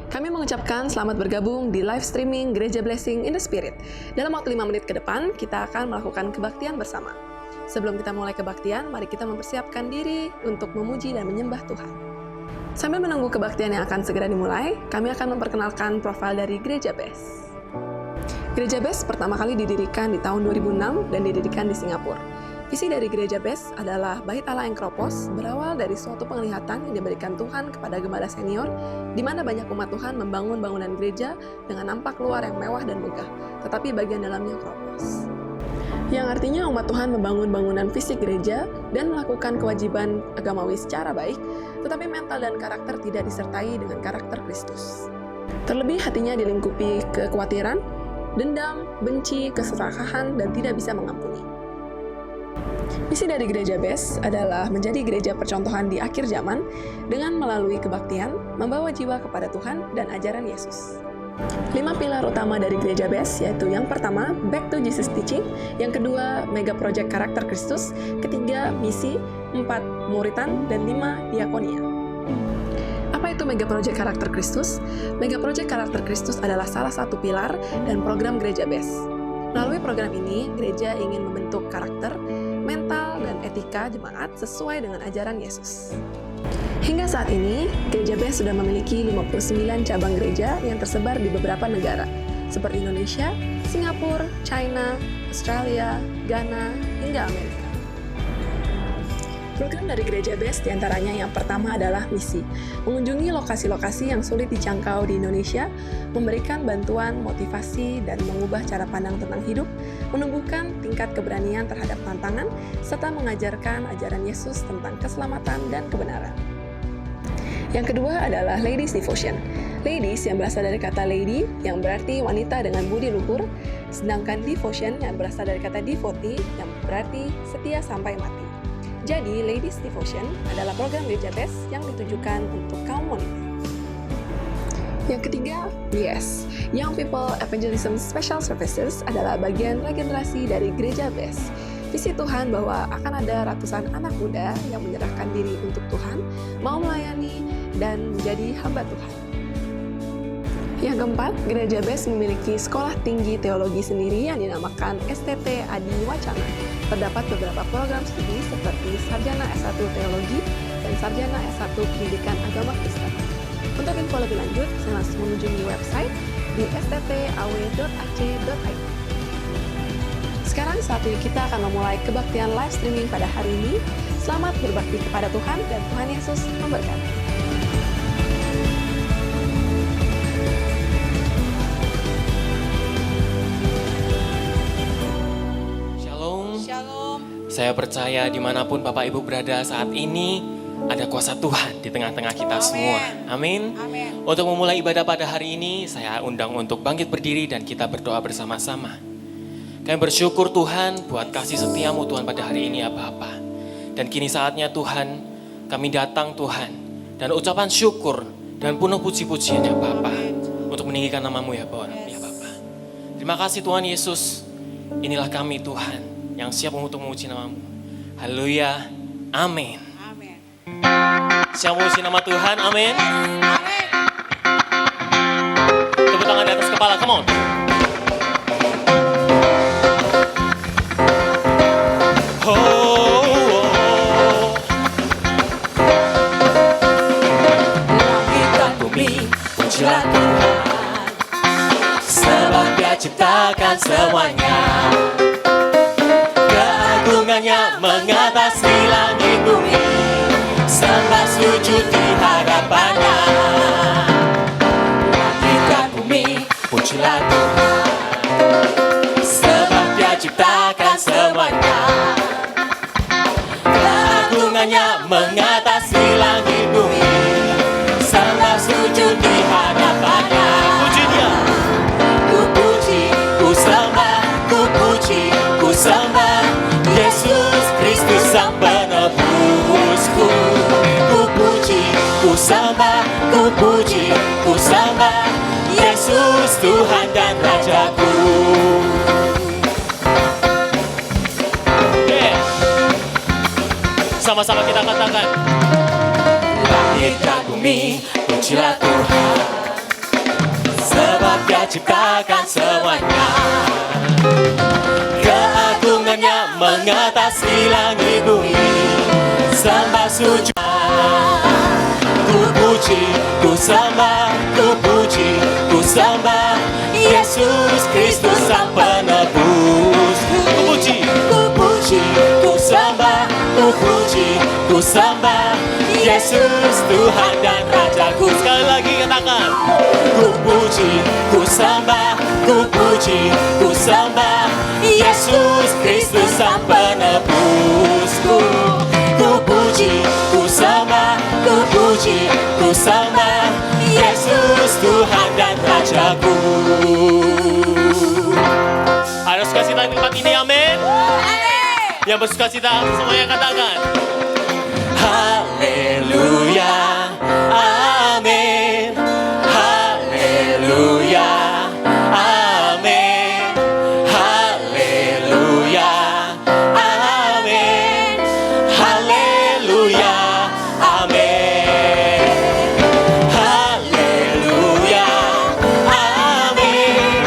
Kami mengucapkan selamat bergabung di live streaming Gereja Blessing in the Spirit. Dalam waktu 5 menit ke depan, kita akan melakukan kebaktian bersama. Sebelum kita mulai kebaktian, mari kita mempersiapkan diri untuk memuji dan menyembah Tuhan. Sambil menunggu kebaktian yang akan segera dimulai, kami akan memperkenalkan profil dari Gereja Best. Gereja Best pertama kali didirikan di tahun 2006 dan didirikan di Singapura. Visi dari Gereja Best adalah Bait Allah yang Kropos berawal dari suatu penglihatan yang diberikan Tuhan kepada gembala senior, di mana banyak umat Tuhan membangun bangunan gereja dengan nampak luar yang mewah dan megah, tetapi bagian dalamnya kropos. Yang artinya umat Tuhan membangun bangunan fisik gereja dan melakukan kewajiban agamawi secara baik, tetapi mental dan karakter tidak disertai dengan karakter Kristus. Terlebih hatinya dilingkupi kekhawatiran, dendam, benci, keserakahan, dan tidak bisa mengampuni. Misi dari Gereja Best adalah menjadi gereja percontohan di akhir zaman dengan melalui kebaktian, membawa jiwa kepada Tuhan dan ajaran Yesus. 5 pilar utama dari Gereja Best yaitu yang pertama, Back to Jesus Teaching, yang kedua, Mega Project Karakter Kristus, ketiga, Misi, 4, Muritan, dan 5, Diakonia. Apa itu Mega Project Karakter Kristus? Mega Project Karakter Kristus adalah salah satu pilar dan program Gereja Best. Melalui program ini, gereja ingin membentuk karakter, mental, dan etika jemaat sesuai dengan ajaran Yesus. Hingga saat ini, Gereja Best sudah memiliki 59 cabang gereja yang tersebar di beberapa negara, seperti Indonesia, Singapura, China, Australia, Ghana, hingga Amerika. Program dari Gereja Best diantaranya yang pertama adalah misi, mengunjungi lokasi-lokasi yang sulit dijangkau di Indonesia, memberikan bantuan, motivasi, dan mengubah cara pandang tentang hidup, menumbuhkan tingkat keberanian terhadap tantangan, serta mengajarkan ajaran Yesus tentang keselamatan dan kebenaran. Yang kedua adalah Ladies Devotion. Ladies yang berasal dari kata lady, yang berarti wanita dengan budi luhur, sedangkan devotion yang berasal dari kata devotee, yang berarti setia sampai mati. Jadi, Ladies Devotion adalah program Gereja Best yang ditujukan untuk kaum wanita. Yang ketiga, YES, Young People Evangelism Special Services adalah bagian regenerasi dari Gereja Best. Visi Tuhan bahwa akan ada ratusan anak muda yang menyerahkan diri untuk Tuhan, mau melayani, dan menjadi hamba Tuhan. Yang keempat, Gereja Best memiliki sekolah tinggi teologi sendiri yang dinamakan STT Adi Wacana. Terdapat beberapa program studi seperti Sarjana S1 Teologi dan Sarjana S1 Pendidikan Agama Kristen. Untuk info lebih lanjut, saya langsung mengunjungi website di sttaw.ac.id. Sekarang saatnya kita akan memulai kebaktian live streaming pada hari ini. Selamat berbakti kepada Tuhan dan Tuhan Yesus memberkati. Saya percaya dimanapun Bapak Ibu berada saat ini, ada kuasa Tuhan di tengah-tengah kita semua. Amin. Untuk memulai ibadah pada hari ini, saya undang untuk bangkit berdiri dan kita berdoa bersama-sama. Kami bersyukur Tuhan buat kasih setiamu Tuhan pada hari ini ya Bapa. Dan kini saatnya Tuhan, kami datang Tuhan, dan ucapan syukur dan penuh puji-pujian ya Bapa, untuk meninggikan namamu ya Bapa. Terima kasih Tuhan Yesus, inilah kami Tuhan, yang siap untuk memuji namamu. Haleluya. Amin. Amin. Siap memuji nama Tuhan. Amin. Tepuk tangan di atas kepala. Come on. Langit dan bumi, pujilah Tuhan, sebab Dia ciptakan semuanya. Keagungannya mengatasi langit bumi, sembah sujud di hadapannya. Langit dan bumi, pujilah Tuhan, sebab Dia ciptakan semuanya. Keagungannya mengatasi langit bumi, sembah sujud di hadapannya. Puji Dia. Ku puji, ku sembah, ku puji, ku sembah Yesus Kristus Sang Penebusku. Ku puji, ku sembah, ku puji, ku sembah Yesus Tuhan dan Rajaku. Sama-sama kita katakan. Langit dan bumi, pujilah Tuhan, ciptakan semuanya. Keagungannya mengatasi langit bumi. Sembah sujud, ku puji, ku sembah, ku puji, ku sembah Yesus Kristus Sang Penebus. Ku puji, ku sembah, ku puji, ku sembah Yesus Tuhan dan Rajaku. Sekali lagi katakan, ku puji, ku sembah, ku puji, ku sembah Yesus Kristus Sang Penebusku. Ku puji, ku sembah, ku puji, ku sembah Yesus Tuhan dan Rajaku. Ada sukacita di tempat ini, amin. Yang bersukacita semuanya katakan haleluya, amin. Haleluya, amin. Haleluya, amin. Haleluya, amin. Haleluya, amin.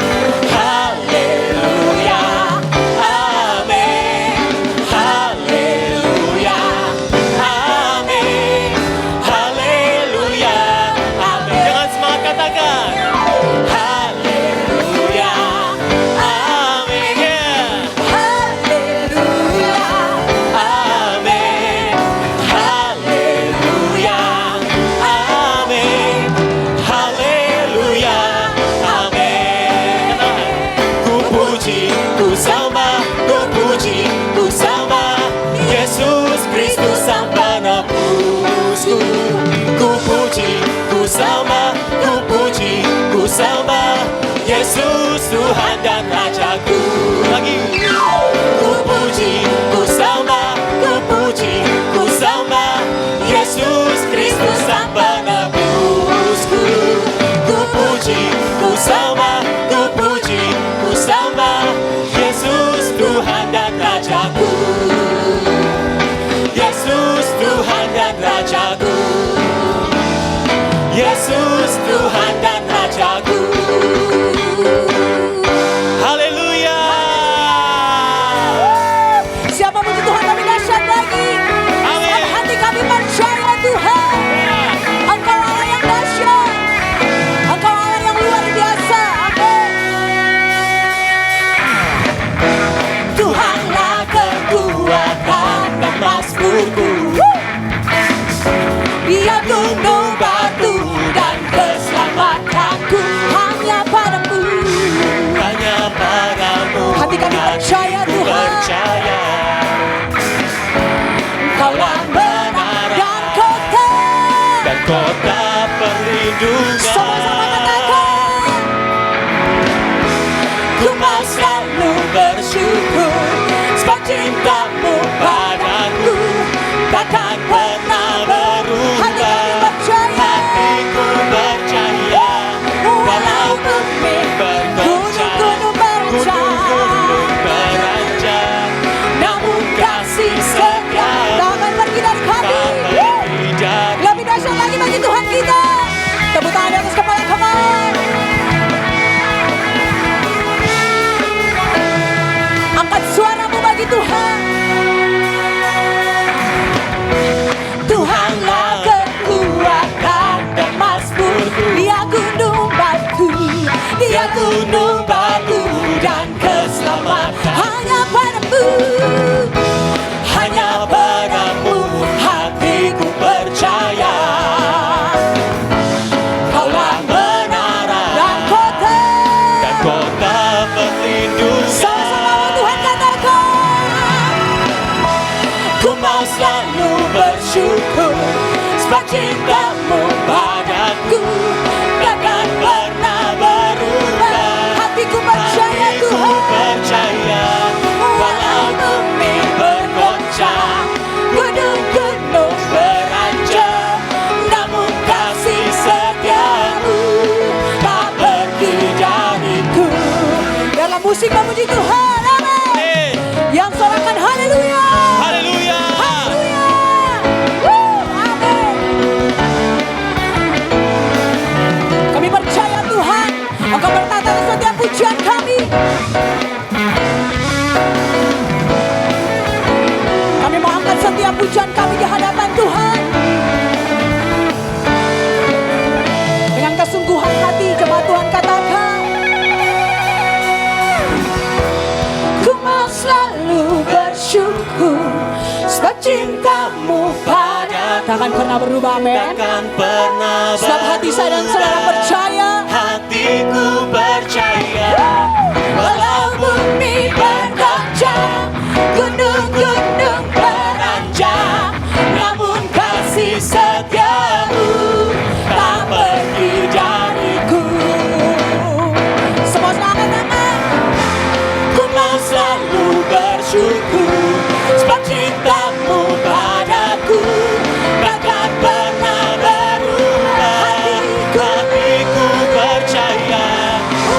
Haleluya, amin. Haleluya, amin. Haleluya, amin. Dengan semangat katakan haleluya, amin. Haleluya. Amin. Haleluya, amin. Haleluya, amin. Ku puji, ku sembah, ku puji, ku sembah Yesus Kristus Sang Penebusku. Ku puji, ku sembah, ku puji, ku sembah Yesus Tuhan dan Rajaku. Lagi. Ku puji, ku sembah, ku puji, ku sembah Yesus Kristus Sang Penebusku. Ku puji, ku sembah, ku puji, ku sembah Yesus Tuhan dan Rajaku. Yesus Tuhan dan Rajaku. Yesus Tuhan dan Rajaku. Haleluya. Siapa puji Tuhan lebih dahsyat lagi? Amin. Dalam hati kami percaya Tuhan, Engkau Allah yang dahsyat, Engkau Allah yang luar biasa. Amin. Tuhanlah kekuatan dan mazmurku. Dia gunung batu dan keselamatanku, hanya padamu. Hanya padamu Hati kami percaya hatiku Tuhan. percaya. Engkaulah menara dan kota. Dan kota perlindungan. Sama-sama katakan, ku mau selalu bersyukur sebab cintamu padaku takkan pernah berubah. Hati kami percaya, Hatiku percaya. walau bumi gunung-gunung Gunung-gunung beranjak, beranjak, namun kasih setia tak akan pergi dari kami. tak pergi dari. Lebih dahsyat lagi bagi Tuhan kita. Tepuk tangan di atas kepala, come on. Angkat suaramu bagi Tuhan. Tuhanlah kekuatan dan mazmurku. Dia gunung batu, dia gunung batu dan keselamatan. Hanya padamu, hanya padamu hatiku percaya. Kaulah menara dan kota. Dan kota perlindungan. Sama-sama Tuhan katakan, ku mau selalu bersyukur sebab cintamu padaku takkan pernah berubah. Hatiku percaya Hatiku Tuhan, percaya. walau bumi bergoncang, gunung-gunung beranjak, namun kasih setiamu tak pergi dariku. Dalam musik memuji Tuhan, amin. Yang sorakan haleluya. Haleluya. Haleluya. Amin. Kami percaya Tuhan, Engkau bertata setiap pujian kami di hadapan Tuhan. Dengan kesungguhan hati coba Tuhan katakan, ku mau selalu bersyukur sebab cintamu pada takkan pernah berubah, amin. Takkan pernah Sebab hati saya dan saudara percaya, hatiku percaya, walau bumi bergoncang, gunung-gunung beranjak, namun kasih setiamu tak pergi dariku. Semua semangat tangan. Ku mau selalu bersyukur sebab cintamu padaku takkan pernah berubah. hatiku percaya,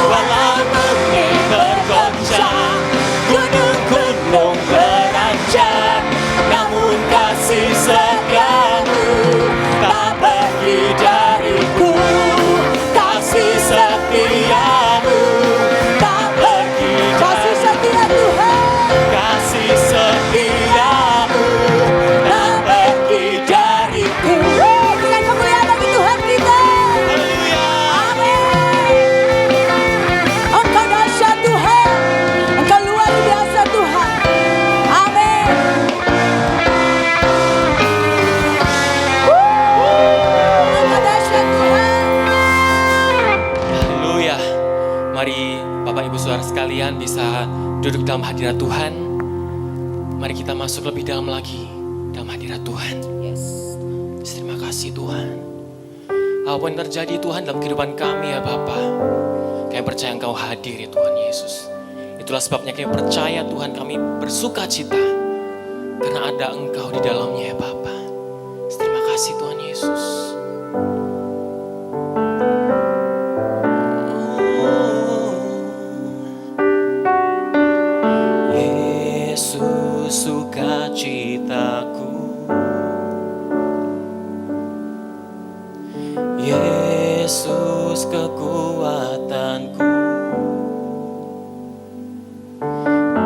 Walau bumi bergoncang, gunung-gunung beranjak, namun kasih setiamu tak pergi dariku. Kasih setiamu tak pergi. Kasih setia Tuhan, kasih setiamu tak pergi dariku. Dengan kemuliaan bagi Tuhan kita. Haleluya. Amin. Engkau dahsyat Tuhan, Engkau luar biasa Tuhan. Amin. Engkau dahsyat Tuhan. Haleluya. Mari Bapak Ibu Saudara sekalian bisa duduk dalam hadirat Tuhan. Mari kita masuk lebih dalam lagi dalam hadirat Tuhan. Yes. Terima kasih Tuhan. Apapun yang terjadi Tuhan dalam kehidupan kami ya Bapa, kami percaya Engkau hadir ya Tuhan Yesus. Itulah sebabnya kami percaya Tuhan, kami bersuka cita karena ada Engkau di dalamnya ya Bapa. Terima kasih Tuhan Yesus. Yesus sukacitaku, Yesus kekuatanku,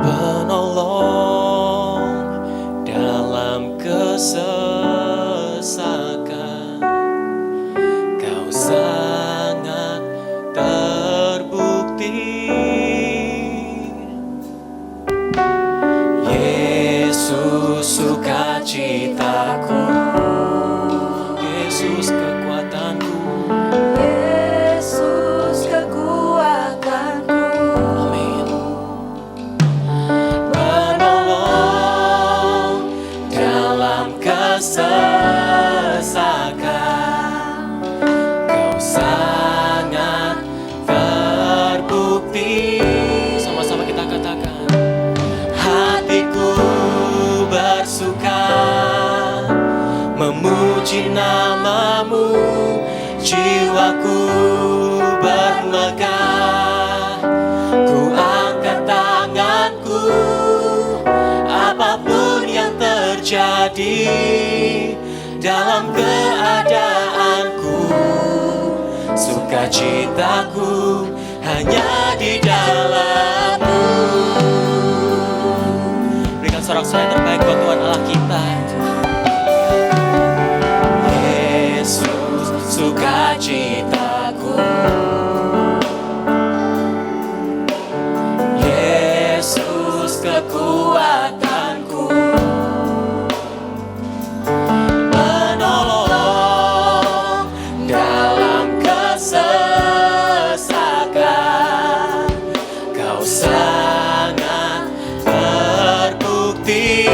penolong dalam kesesakan, Kau sangat terbukti. Yesus sukacitaku, Yesus kekuatanku, Yesus kekuatanku, amin. Penolong dalam kesesakan, Kau sangat terbukti. Sama-sama kita katakan, hatiku bersuka memuji namamu, jiwaku bermegah. Ku angkat tanganku, apapun yang terjadi dalam keadaanku, sukacitaku hanya di dalam-Mu. Berikan sorak-sorai yang terbaik buat Tuhan Allah kita. Yesus sukacitaku, Yesus kekuatanku, penolong dalam kesesakan, Kau sangat terbukti.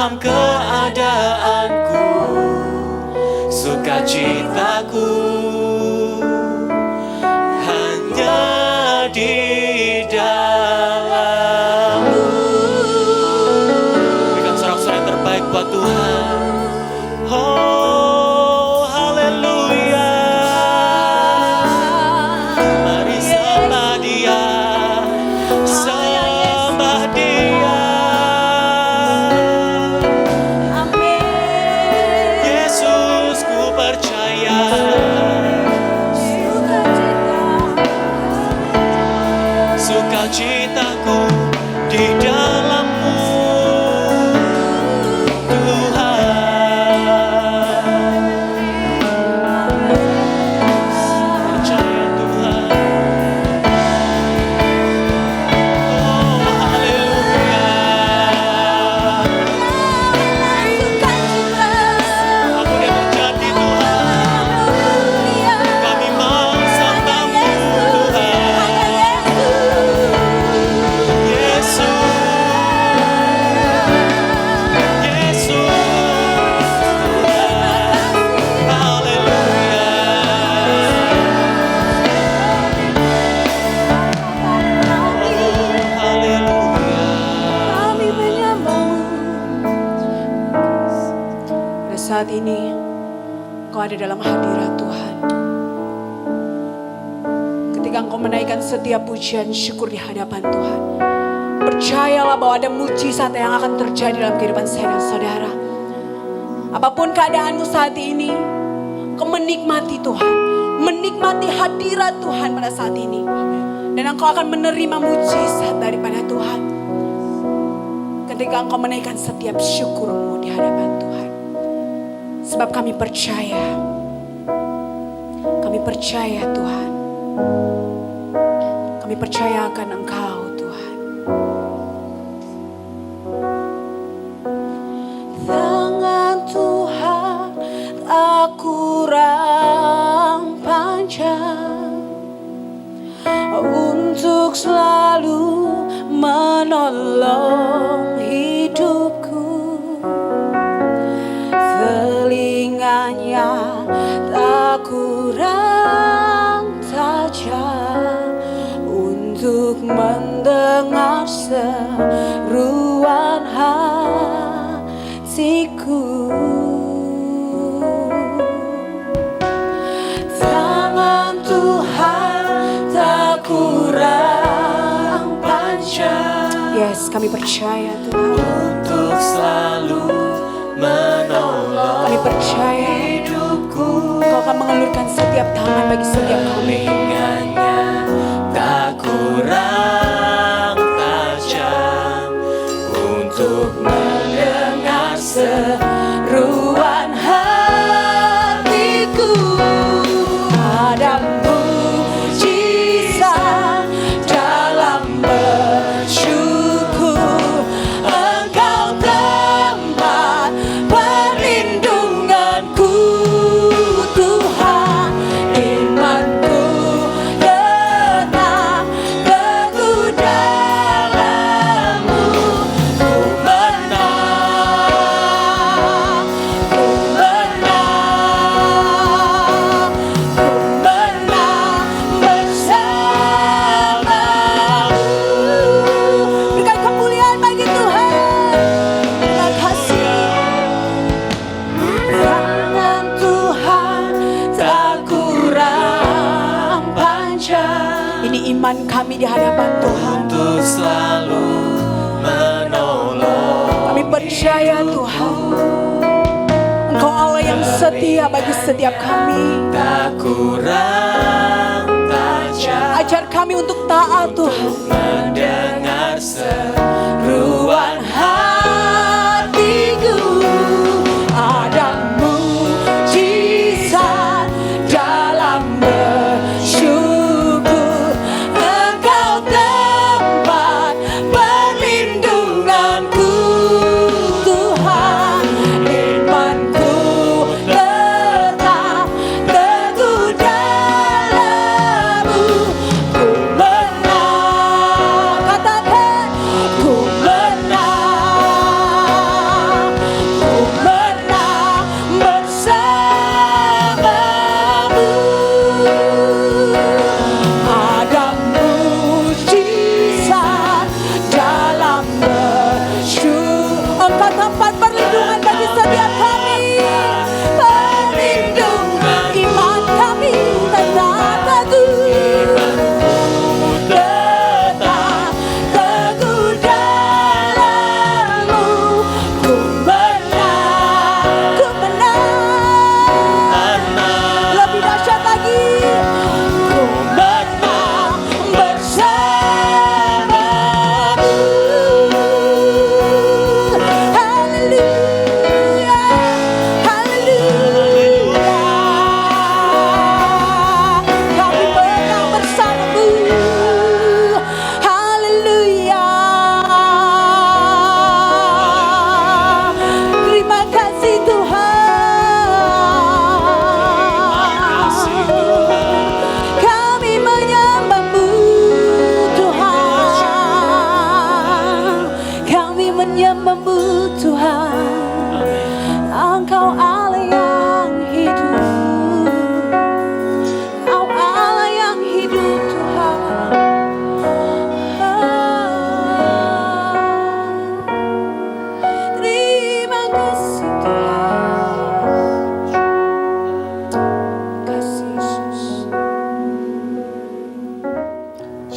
dalam keadaanku, sukacitaku hanya di dalam-Mu. Berikan sorak-sorai yang terbaik buat Tuhan. Oh, haleluya. Mari sembah Dia, sembah Dia. Yesus, ku percaya. Sukacitaku di dalam-Mu, Tuhan. Percaya Tuhan. Oh, haleluya. Apapun yang terjadi Tuhan, kami mau sembah-Mu Tuhan. Yesus, Yesus, haleluya. Oh, haleluya. Kami menyembah-Mu. Pada saat ini Engkau ada dalam hadirat Tuhan. Ketika Engkau menaikkan setiap pujian syukur di hadapan Tuhan, percayalah bahwa ada mujizat yang akan terjadi dalam kehidupan saya dan saudara. Apapun keadaanmu saat ini, Engkau menikmati Tuhan, menikmati hadirat Tuhan pada saat ini. Dan Engkau akan menerima mujizat daripada Tuhan ketika Engkau menaikkan setiap syukurmu di hadapan Tuhan. Sebab kami percaya Tuhan. Kami percaya akan Engkau Tuhan. Tangan Tuhan tak kurang panjang untuk selalu menolong hidupku. Telinganya tak kurang tajam untuk mendengar seruan hatiku. Tangan Tuhan tak kurang panjang. Yes, kami percaya Tuhan. Untuk selalu menolong Kami percaya hidupku. Engkau akan mengelurkan setiap tangan bagi setiap kami. Telinganya tak kurang tajam untuk mendengar Seruan hatiku, ada mujizat dalam bersyukur. Engkau tempat perlindunganku Tuhan. Imanku tetap teguh dalam-Mu. Ku menang, ku menang, ku menang bersama-Mu. Berikan kemuliaan bagi Tuhan. Terima kasih. Tangan Tuhan tak kurang panjang. Ini iman kami di hadapan Tuhan. untuk selalu menolong. Kami percaya Tuhan, Engkau Allah yang setia bagi setiap kami. Tak kurang tajam Ajar kami untuk taat Tuhan. mendengar seruan Hatiku ada mujizat dalam bersyukur. Engkau tempat perlindunganku Tuhan. Imanku tetap teguh dalam-Mu. Ku menang, katakan ku menang.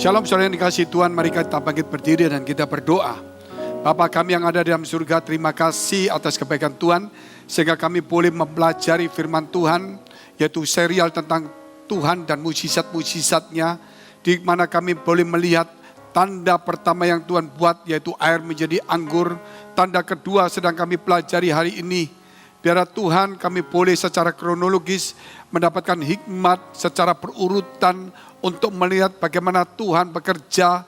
Shalom saudara yang dikasihi Tuhan, mari kita bangkit berdiri dan kita berdoa. Bapa kami yang ada dalam surga, terima kasih atas kebaikan Tuhan, sehingga kami boleh mempelajari firman Tuhan, yaitu serial tentang Tuhan dan mujizat-mujizatnya, di mana kami boleh melihat tanda pertama yang Tuhan buat, yaitu air menjadi anggur. Tanda kedua sedang kami pelajari hari ini. Biar Tuhan kami boleh secara kronologis mendapatkan hikmat secara berurutan untuk melihat bagaimana Tuhan bekerja,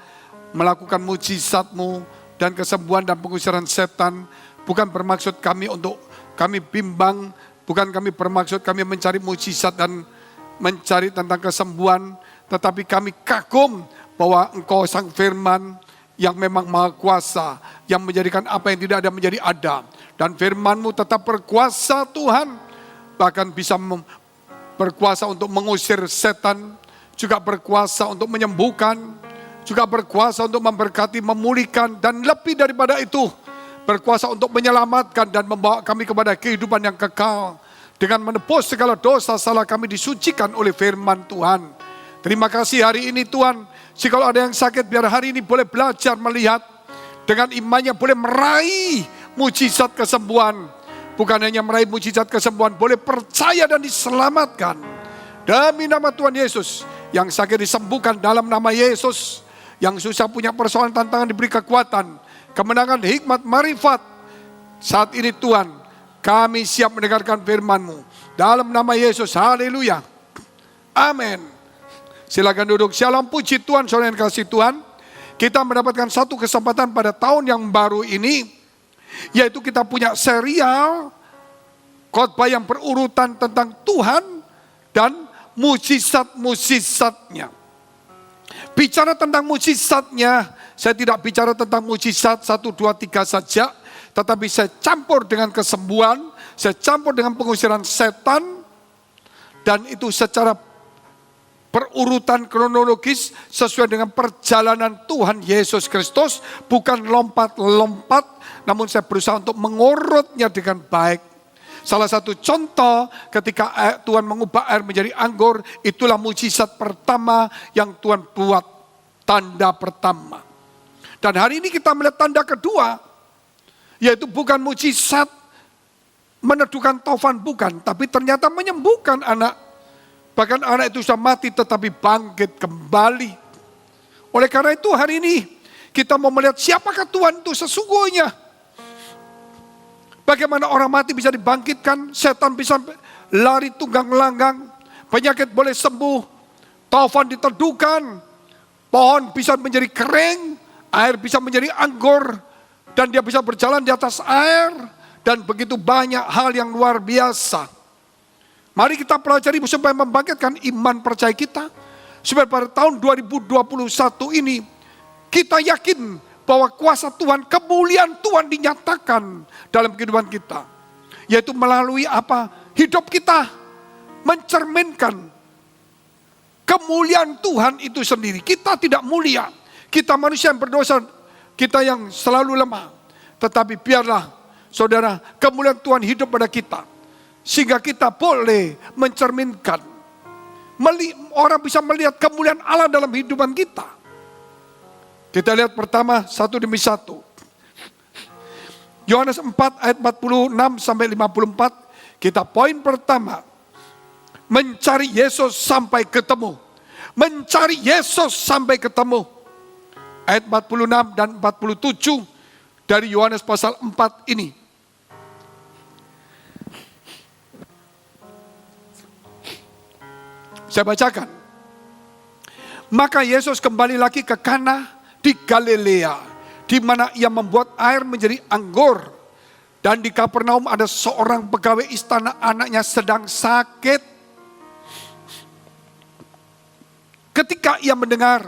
melakukan mujizat-Mu dan kesembuhan dan pengusiran setan. Bukan bermaksud kami untuk kami bimbang, bukan kami bermaksud kami mencari mujizat dan mencari tentang kesembuhan, tetapi kami kagum bahwa Engkau Sang Firman yang memang Maha Kuasa, yang menjadikan apa yang tidak ada menjadi ada. Dan firman-Mu tetap berkuasa Tuhan, bahkan bisa berkuasa untuk mengusir setan, juga berkuasa untuk menyembuhkan, juga berkuasa untuk memberkati, memulihkan, dan lebih daripada itu, berkuasa untuk menyelamatkan dan membawa kami kepada kehidupan yang kekal. Dengan menebus segala dosa salah kami disucikan oleh firman Tuhan. Terima kasih hari ini Tuhan. Jika ada yang sakit, biar hari ini boleh belajar melihat. Dengan imannya boleh meraih mujizat kesembuhan. Bukan hanya meraih mujizat kesembuhan, boleh percaya dan diselamatkan. Demi nama Tuhan Yesus. Yang sakit disembuhkan dalam nama Yesus. Yang susah punya persoalan tantangan diberi kekuatan. Kemenangan, hikmat, marifat. Saat ini Tuhan, kami siap mendengarkan firman-Mu. Dalam nama Yesus, haleluya. Amin. Silakan duduk. Shalom, puji Tuhan, saudara yang kasih Tuhan. Kita mendapatkan satu kesempatan pada tahun yang baru ini, yaitu kita punya serial khotbah yang berurutan tentang Tuhan dan mujizat-mujizatnya. Bicara tentang mujizatnya, saya tidak bicara tentang mujizat 1, 2, 3 saja, tetapi saya campur dengan kesembuhan, saya campur dengan pengusiran setan, dan itu secara berurutan kronologis sesuai dengan perjalanan Tuhan Yesus Kristus, bukan lompat-lompat, namun saya berusaha untuk mengurutnya dengan baik. Salah satu contoh ketika Tuhan mengubah air menjadi anggur, itulah mujizat pertama yang Tuhan buat, tanda pertama. Dan hari ini kita melihat tanda kedua, yaitu bukan mujizat meneduhkan taufan, bukan, tapi ternyata menyembuhkan anak. Bahkan anak itu sudah mati tetapi bangkit kembali. Oleh karena itu hari ini kita mau melihat siapakah Tuhan itu sesungguhnya. Bagaimana orang mati bisa dibangkitkan, setan bisa lari tunggang langgang, penyakit boleh sembuh, taufan diteduhkan, pohon bisa menjadi kering, air bisa menjadi anggur, dan dia bisa berjalan di atas air, dan begitu banyak hal yang luar biasa. Mari kita pelajari supaya membangkitkan iman percaya kita, supaya pada tahun 2021 ini kita yakin bahwa kuasa Tuhan, kemuliaan Tuhan dinyatakan dalam kehidupan kita. Yaitu melalui apa? Hidup kita mencerminkan kemuliaan Tuhan itu sendiri. Kita tidak mulia, kita manusia yang berdosa, kita yang selalu lemah. Tetapi biarlah saudara, kemuliaan Tuhan hidup pada kita. Sehingga kita boleh mencerminkan. Orang bisa melihat kemuliaan Allah dalam kehidupan kita. Kita lihat pertama satu demi satu. Yohanes 4 ayat 46 sampai 54. Kita poin pertama. Mencari Yesus sampai ketemu. Mencari Yesus sampai ketemu. Ayat 46 dan 47 dari Yohanes pasal 4 ini. Saya bacakan. Maka Yesus kembali lagi ke Kana di Galilea, di mana ia membuat air menjadi anggur. Dan di Kapernaum ada seorang pegawai istana, anaknya sedang sakit. Ketika ia mendengar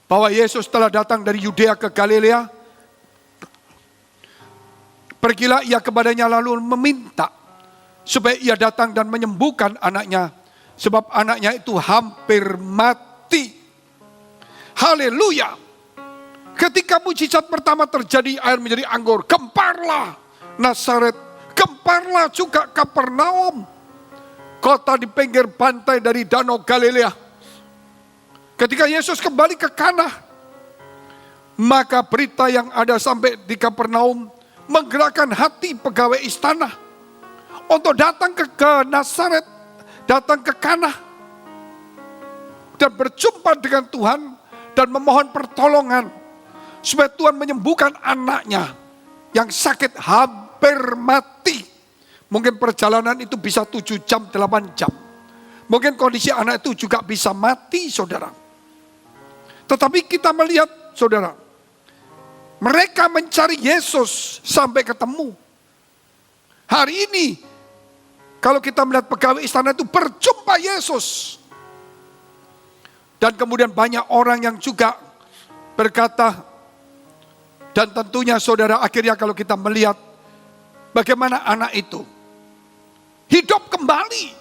bahwa Yesus telah datang dari Yudea ke Galilea, pergilah ia kepadanya lalu meminta supaya ia datang dan menyembuhkan anaknya, sebab anaknya itu hampir mati. Haleluya. Ketika mujizat pertama terjadi, air menjadi anggur, gemparlah Nazaret, gemparlah juga Kapernaum, kota di pinggir pantai dari Danau Galilea. Ketika Yesus kembali ke Kana, maka berita yang ada sampai di Kapernaum menggerakkan hati pegawai istana untuk datang ke Nazaret, datang ke Kana, dan berjumpa dengan Tuhan dan memohon pertolongan supaya Tuhan menyembuhkan anaknya yang sakit hampir mati. Mungkin perjalanan itu bisa 7 jam, 8 jam. Mungkin kondisi anak itu juga bisa mati, saudara. Tetapi kita melihat, saudara, mereka mencari Yesus sampai ketemu. Hari ini, kalau kita melihat pegawai istana itu berjumpa Yesus. Dan kemudian banyak orang yang juga berkata, dan tentunya saudara, akhirnya kalau kita melihat bagaimana anak itu hidup kembali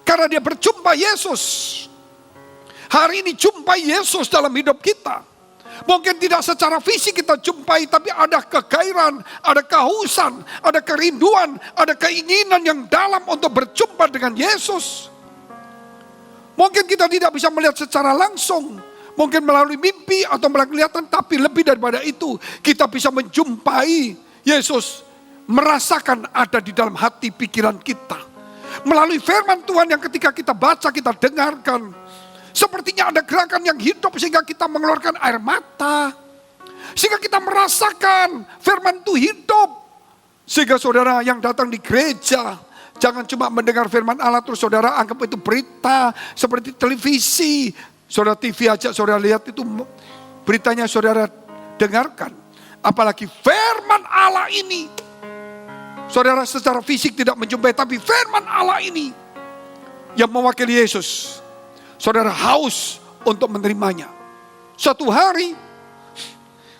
karena dia berjumpa Yesus. Hari ini jumpai Yesus dalam hidup kita. Mungkin tidak secara fisik kita jumpai, tapi ada kegairan, ada kehausan, ada kerinduan, ada keinginan yang dalam untuk berjumpa dengan Yesus. Mungkin kita tidak bisa melihat secara langsung, mungkin melalui mimpi atau melalui kelihatan, tapi lebih daripada itu, kita bisa menjumpai Yesus, merasakan ada di dalam hati pikiran kita. Melalui firman Tuhan yang ketika kita baca, kita dengarkan, sepertinya ada gerakan yang hidup sehingga kita mengeluarkan air mata. Sehingga kita merasakan firman itu hidup. Sehingga saudara yang datang di gereja, jangan cuma mendengar firman Allah terus saudara anggap itu berita seperti televisi. Saudara TV aja saudara lihat itu beritanya saudara dengarkan. Apalagi firman Allah ini. Saudara secara fisik tidak menjumpai, tapi firman Allah ini yang mewakili Yesus. Saudara haus untuk menerimanya. Suatu hari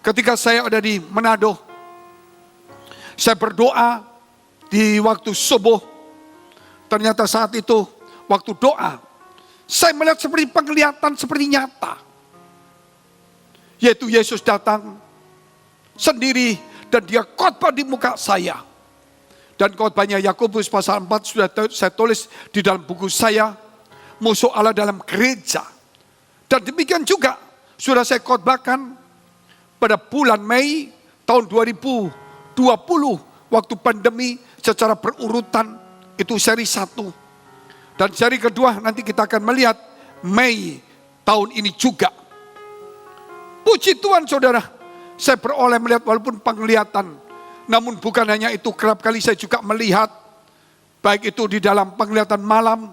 ketika saya ada di Manado, saya berdoa di waktu subuh. Ternyata saat itu waktu doa, saya melihat seperti penglihatan seperti nyata. Yaitu Yesus datang sendiri dan dia khotbah di muka saya. Dan khotbahnya Yakobus pasal 4 sudah saya tulis di dalam buku saya, Musuh Allah dalam Gereja. Dan demikian juga sudah saya khotbahkan pada bulan Mei tahun 2020 waktu pandemi secara berurutan, itu seri 1. Dan seri kedua nanti kita akan melihat Mei tahun ini juga. Puji Tuhan saudara, saya beroleh melihat walaupun penglihatan. Namun bukan hanya itu, kerap kali saya juga melihat baik itu di dalam penglihatan malam.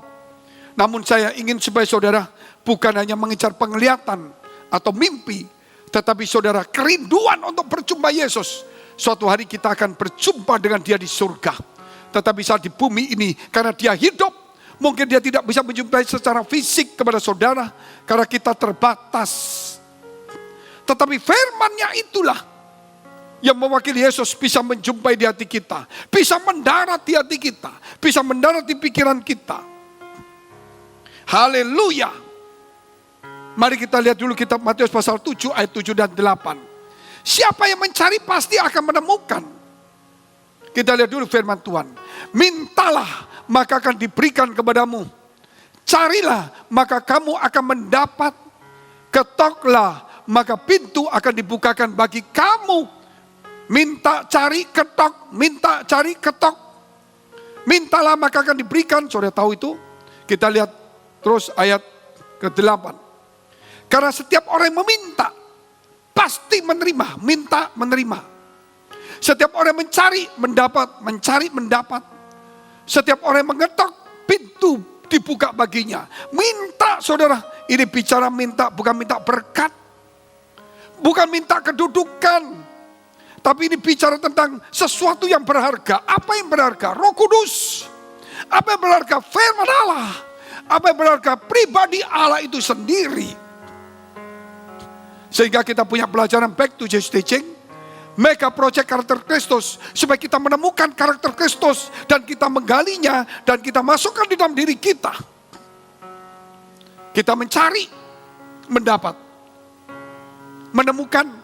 Namun saya ingin supaya saudara bukan hanya mengejar penglihatan atau mimpi, tetapi saudara kerinduan untuk berjumpa Yesus. Suatu hari kita akan berjumpa dengan dia di surga. Tetapi saat di bumi ini, karena dia hidup, mungkin dia tidak bisa menjumpai secara fisik kepada saudara, karena kita terbatas. Tetapi firman-Nya itulah yang mewakili Yesus bisa menjumpai di hati kita, bisa mendarat di hati kita, bisa mendarat di pikiran kita. Haleluya. Mari kita lihat dulu kitab Matius pasal 7 ayat 7 dan 8. Siapa yang mencari pasti akan menemukan. Kita lihat dulu firman Tuhan. Mintalah maka akan diberikan kepadamu. Carilah maka kamu akan mendapat. Ketoklah maka pintu akan dibukakan bagi kamu. Minta, cari, ketok. Minta, cari, ketok. Mintalah maka akan diberikan. Saudara tahu itu? Kita lihat terus ayat ke-8. Karena setiap orang yang meminta, pasti menerima. Minta, menerima. Setiap orang yang mencari, mendapat. Mencari, mendapat. Setiap orang yang mengetok, pintu dibuka baginya. Minta, saudara. Ini bicara minta, bukan minta berkat. Bukan minta kedudukan. Tapi ini bicara tentang sesuatu yang berharga. Apa yang berharga? Roh Kudus. Apa yang berharga? Firman Allah. Apa yang berharga? Pribadi Allah itu sendiri. Sehingga kita punya pelajaran Back to Jesus Teaching. Mega Project Karakter Kristus. Supaya kita menemukan karakter Kristus. Dan kita menggalinya. Dan kita masukkan di dalam diri kita. Kita mencari. Mendapat. Menemukan.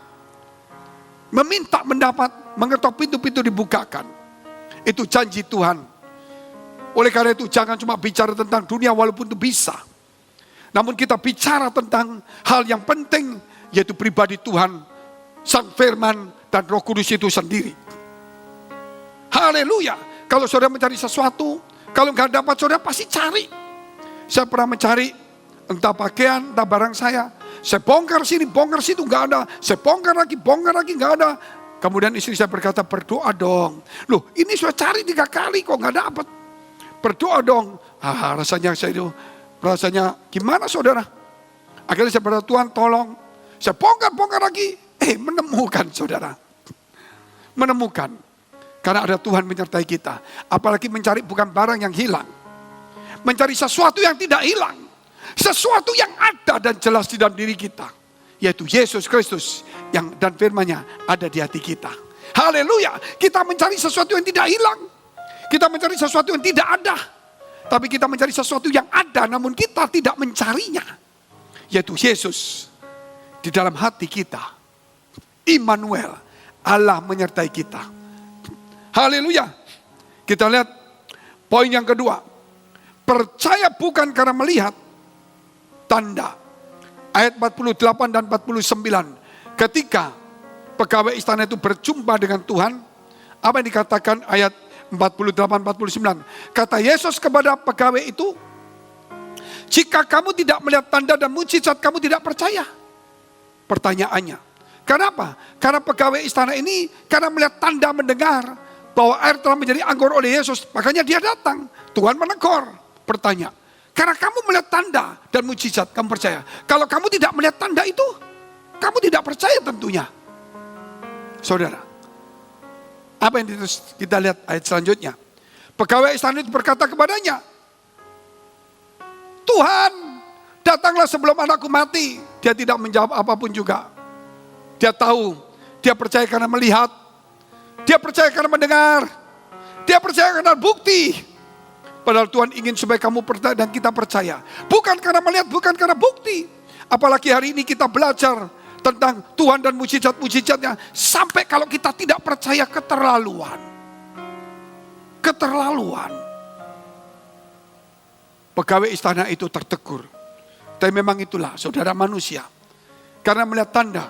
Meminta mendapat, mengetok pintu-pintu dibukakan. Itu janji Tuhan. Oleh karena itu jangan cuma bicara tentang dunia walaupun itu bisa. Namun kita bicara tentang hal yang penting, yaitu pribadi Tuhan, Sang Firman, dan Roh Kudus itu sendiri. Haleluya. Kalau saudara mencari sesuatu, kalau nggak dapat saudara pasti cari. Saya pernah mencari entah pakaian, entah barang saya bongkar sini, bongkar situ, nggak ada. Saya bongkar lagi, nggak ada. Kemudian istri saya berkata, berdoa dong. Loh, ini sudah cari 3 kali kok nggak dapat. Berdoa dong. Rasanya gimana saudara? Akhirnya saya berdoa, Tuhan tolong. Saya bongkar lagi. Menemukan saudara. Menemukan. Karena ada Tuhan menyertai kita. Apalagi mencari bukan barang yang hilang. Mencari sesuatu yang tidak hilang. Sesuatu yang ada dan jelas di dalam diri kita. Yaitu Yesus Kristus dan firman-Nya ada di hati kita. Haleluya. Kita mencari sesuatu yang tidak hilang. Kita mencari sesuatu yang tidak ada. Tapi kita mencari sesuatu yang ada namun kita tidak mencarinya. Yaitu Yesus di dalam hati kita. Immanuel, Allah menyertai kita. Haleluya. Kita lihat poin yang kedua. Percaya bukan karena melihat tanda. Ayat 48 dan 49. Ketika pegawai istana itu berjumpa dengan Tuhan, apa yang dikatakan ayat 48-49. Kata Yesus kepada pegawai itu, jika kamu tidak melihat tanda dan mujizat, kamu tidak percaya. Pertanyaannya, kenapa? Karena pegawai istana ini karena melihat tanda, mendengar bahwa air telah menjadi anggur oleh Yesus, makanya dia datang. Tuhan menegur. Bertanya, karena kamu melihat tanda dan mujizat, kamu percaya. Kalau kamu tidak melihat tanda itu, kamu tidak percaya tentunya. Saudara, apa yang kita lihat ayat selanjutnya. Pegawai istana itu berkata kepadanya, Tuhan, datanglah sebelum anakku mati. Dia tidak menjawab apapun juga. Dia tahu, dia percaya karena melihat. Dia percaya karena mendengar. Dia percaya karena bukti. Padahal Tuhan ingin supaya kamu percaya dan kita percaya. Bukan karena melihat, bukan karena bukti. Apalagi hari ini kita belajar tentang Tuhan dan mujizat-mujizatnya. Sampai kalau kita tidak percaya, keterlaluan. Keterlaluan. Pegawai istana itu tertegur. Tapi memang itulah saudara manusia. Karena melihat tanda,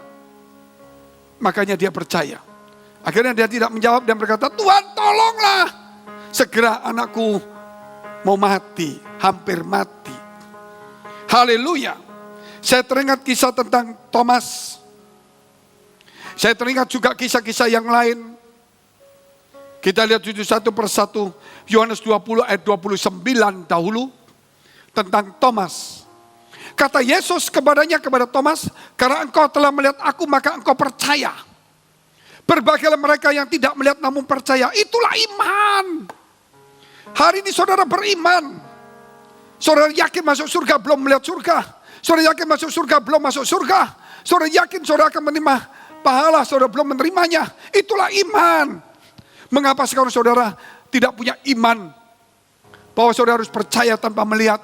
makanya dia percaya. Akhirnya dia tidak menjawab dan berkata, Tuhan tolonglah. Segera anakku mau mati, hampir mati. Haleluya. Saya teringat kisah tentang Thomas. Saya teringat juga kisah-kisah yang lain. Kita lihat satu persatu. Yohanes 20 ayat 29 dahulu. Tentang Thomas. Kata Yesus kepada Thomas, karena engkau telah melihat aku maka engkau percaya. Berbahagialah mereka yang tidak melihat namun percaya. Itulah iman. Hari ini saudara beriman. Saudara yakin masuk surga belum melihat surga. Saudara yakin masuk surga belum masuk surga. Saudara yakin saudara akan menerima pahala, saudara belum menerimanya. Itulah iman. Mengapa sekarang saudara tidak punya iman? Bahwa saudara harus percaya tanpa melihat.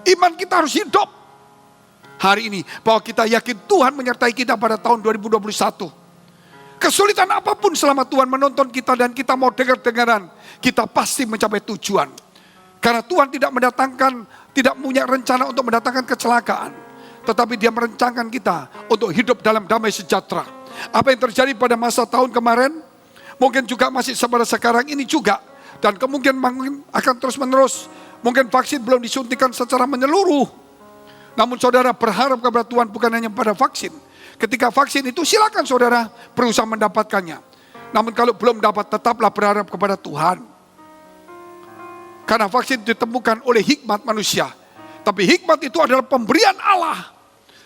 Iman kita harus hidup. Hari ini bahwa kita yakin Tuhan menyertai kita pada tahun 2021. Kesulitan apapun selama Tuhan menonton kita dan kita mau dengar-dengaran, kita pasti mencapai tujuan. Karena Tuhan tidak punya rencana untuk mendatangkan kecelakaan. Tetapi Dia merencanakan kita untuk hidup dalam damai sejahtera. Apa yang terjadi pada masa tahun kemarin, mungkin juga masih pada sekarang ini juga. Dan kemungkinan akan terus menerus. Mungkin vaksin belum disuntikan secara menyeluruh. Namun saudara berharap kepada Tuhan bukan hanya pada vaksin. Ketika vaksin itu silakan saudara berusaha mendapatkannya. Namun kalau belum dapat tetaplah berharap kepada Tuhan. Karena vaksin ditemukan oleh hikmat manusia. Tapi hikmat itu adalah pemberian Allah.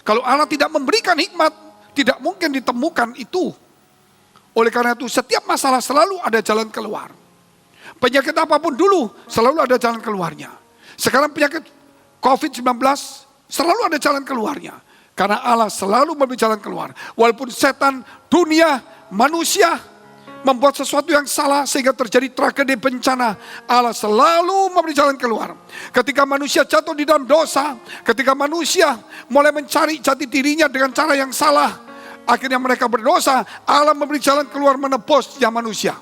Kalau Allah tidak memberikan hikmat, tidak mungkin ditemukan itu. Oleh karena itu setiap masalah selalu ada jalan keluar. Penyakit apapun dulu selalu ada jalan keluarnya. Sekarang penyakit COVID-19 selalu ada jalan keluarnya. Karena Allah selalu memberi jalan keluar. Walaupun setan, dunia, manusia membuat sesuatu yang salah sehingga terjadi tragedi bencana, Allah selalu memberi jalan keluar. Ketika manusia jatuh di dalam dosa, ketika manusia mulai mencari jati dirinya dengan cara yang salah, akhirnya mereka berdosa, Allah memberi jalan keluar menebusnya manusia.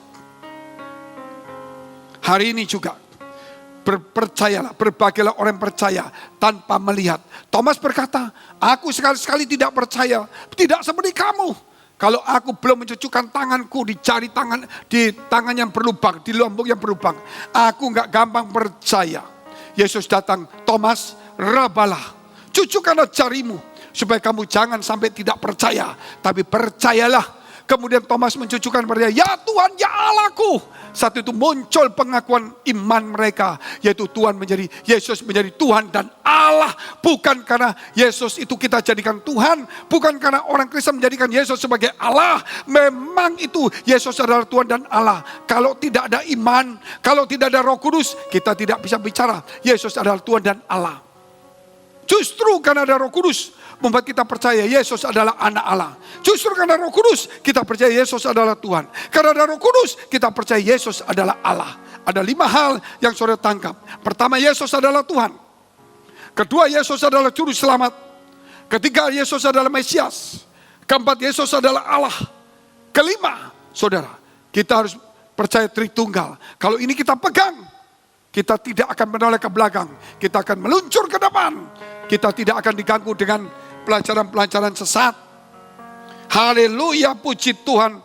Hari ini juga Percayalah, berbahagialah orang yang percaya tanpa melihat. Thomas berkata, aku sekali-sekali tidak percaya, tidak seperti kamu. Kalau aku belum mencucukkan tanganku di tangan yang berlubang, di lombok yang berlubang, aku nggak gampang percaya. Yesus datang, Thomas, rabalah, cucukkanlah jarimu, supaya kamu jangan sampai tidak percaya, tapi percayalah. Kemudian Thomas mencucukkan pada dia, ya Tuhan, ya Allahku. Saat itu muncul pengakuan iman mereka, yaitu Yesus menjadi Tuhan dan Allah. Bukan karena Yesus itu kita jadikan Tuhan, bukan karena orang Kristen menjadikan Yesus sebagai Allah. Memang itu Yesus adalah Tuhan dan Allah. Kalau tidak ada iman, kalau tidak ada Roh Kudus, kita tidak bisa bicara Yesus adalah Tuhan dan Allah. Justru karena ada Roh Kudus membuat kita percaya Yesus adalah anak Allah. Justru karena Roh Kudus kita percaya Yesus adalah Tuhan. Karena ada Roh Kudus kita percaya Yesus adalah Allah. Ada 5 hal yang saudara tangkap. Pertama, Yesus adalah Tuhan. Kedua, Yesus adalah juru selamat. Ketiga, Yesus adalah Mesias. Keempat, Yesus adalah Allah. Kelima, saudara, kita harus percaya Tritunggal. Kalau ini kita pegang, kita tidak akan menoleh ke belakang. Kita akan meluncur ke depan. Kita tidak akan diganggu dengan pelajaran-pelajaran sesat. Haleluya, puji Tuhan.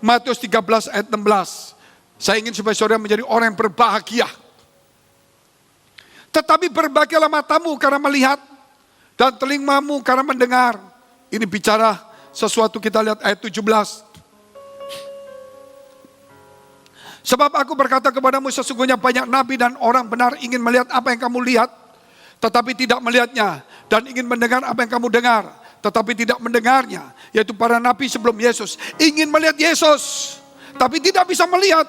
Matius 13 ayat 16. Saya ingin supaya saudara menjadi orang yang berbahagia. Tetapi berbahagialah matamu karena melihat, dan telingamu karena mendengar. Ini bicara sesuatu, kita lihat ayat 17. Sebab aku berkata kepadamu, sesungguhnya banyak nabi dan orang benar ingin melihat apa yang kamu lihat, tetapi tidak melihatnya. Dan ingin mendengar apa yang kamu dengar, tetapi tidak mendengarnya. Yaitu para nabi sebelum Yesus ingin melihat Yesus, tapi tidak bisa melihat.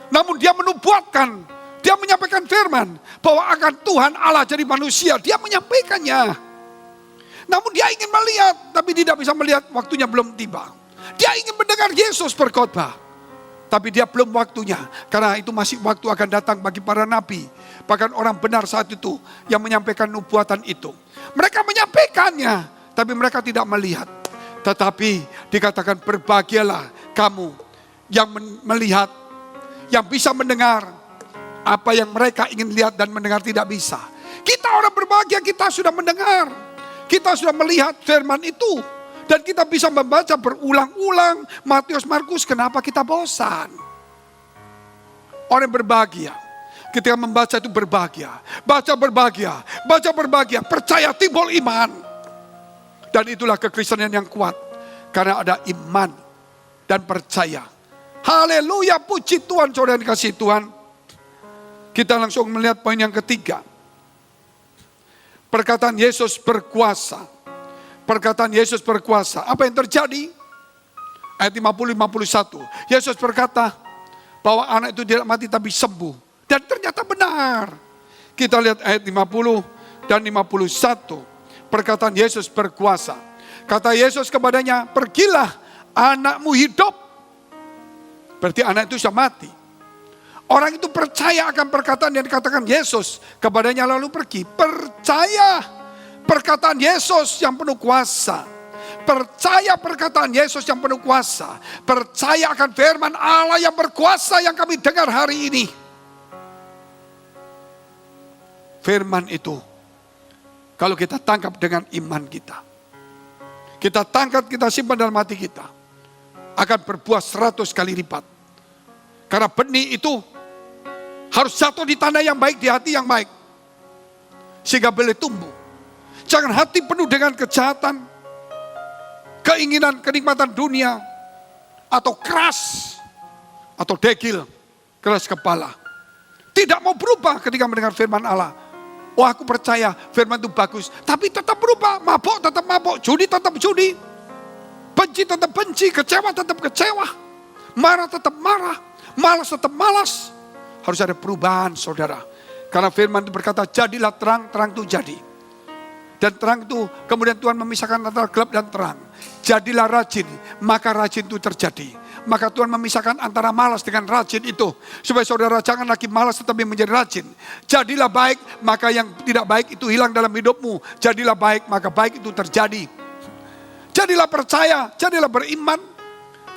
Namun dia menubuatkan, dia menyampaikan firman bahwa akan Tuhan Allah jadi manusia. Dia menyampaikannya. Namun dia ingin melihat, tapi tidak bisa melihat, waktunya belum tiba. Dia ingin mendengar Yesus berkhotbah, tapi dia belum waktunya. Karena itu masih waktu akan datang bagi para nabi. Bahkan orang benar saat itu yang menyampaikan nubuatan itu. Mereka menyampaikannya, tapi mereka tidak melihat. Tetapi dikatakan berbahagialah kamu yang melihat, yang bisa mendengar apa yang mereka ingin lihat dan mendengar tidak bisa. Kita orang berbahagia, kita sudah mendengar. Kita sudah melihat firman itu. Dan kita bisa membaca berulang-ulang Matius, Markus. Kenapa kita bosan? Orang berbahagia ketika membaca itu berbahagia. Baca berbahagia, baca berbahagia. Percaya timbul iman. Dan itulah kekristenan yang kuat. Karena ada iman dan percaya. Haleluya, puji Tuhan, saudara yang dikasihi Tuhan. Kita langsung melihat poin yang ketiga. Perkataan Yesus berkuasa. Perkataan Yesus berkuasa. Apa yang terjadi? Ayat 50-51. Yesus berkata bahwa anak itu tidak mati tapi sembuh. Dan ternyata benar. Kita lihat ayat 50 dan 51. Perkataan Yesus berkuasa. Kata Yesus kepadanya, pergilah, anakmu hidup. Berarti anak itu sudah mati. Orang itu percaya akan perkataan yang dikatakan Yesus kepadanya lalu pergi. Percaya perkataan Yesus yang penuh kuasa. Percaya perkataan Yesus yang penuh kuasa. Percaya akan firman Allah yang berkuasa yang kami dengar hari ini. Firman itu, kalau kita tangkap dengan iman kita, kita tangkap, kita simpan dalam hati kita, akan berbuah 100 kali lipat. Karena benih itu harus jatuh di tanah yang baik, di hati yang baik, sehingga boleh tumbuh. Jangan hati penuh dengan kejahatan, keinginan, kenikmatan dunia, atau keras, atau degil, keras kepala. Tidak mau berubah ketika mendengar firman Allah. Oh, aku percaya firman itu bagus, tapi tetap berubah. Mabuk tetap mabuk, judi tetap judi, benci tetap benci, kecewa tetap kecewa, marah tetap marah, malas tetap malas. Harus ada perubahan, saudara. Karena firman itu berkata, jadilah terang, terang itu jadi. Dan terang itu kemudian Tuhan memisahkan antara gelap dan terang. Jadilah rajin, maka rajin itu terjadi. Maka Tuhan memisahkan antara malas dengan rajin itu. Supaya saudara jangan lagi malas tetapi menjadi rajin. Jadilah baik, maka yang tidak baik itu hilang dalam hidupmu. Jadilah baik, maka baik itu terjadi. Jadilah percaya, jadilah beriman.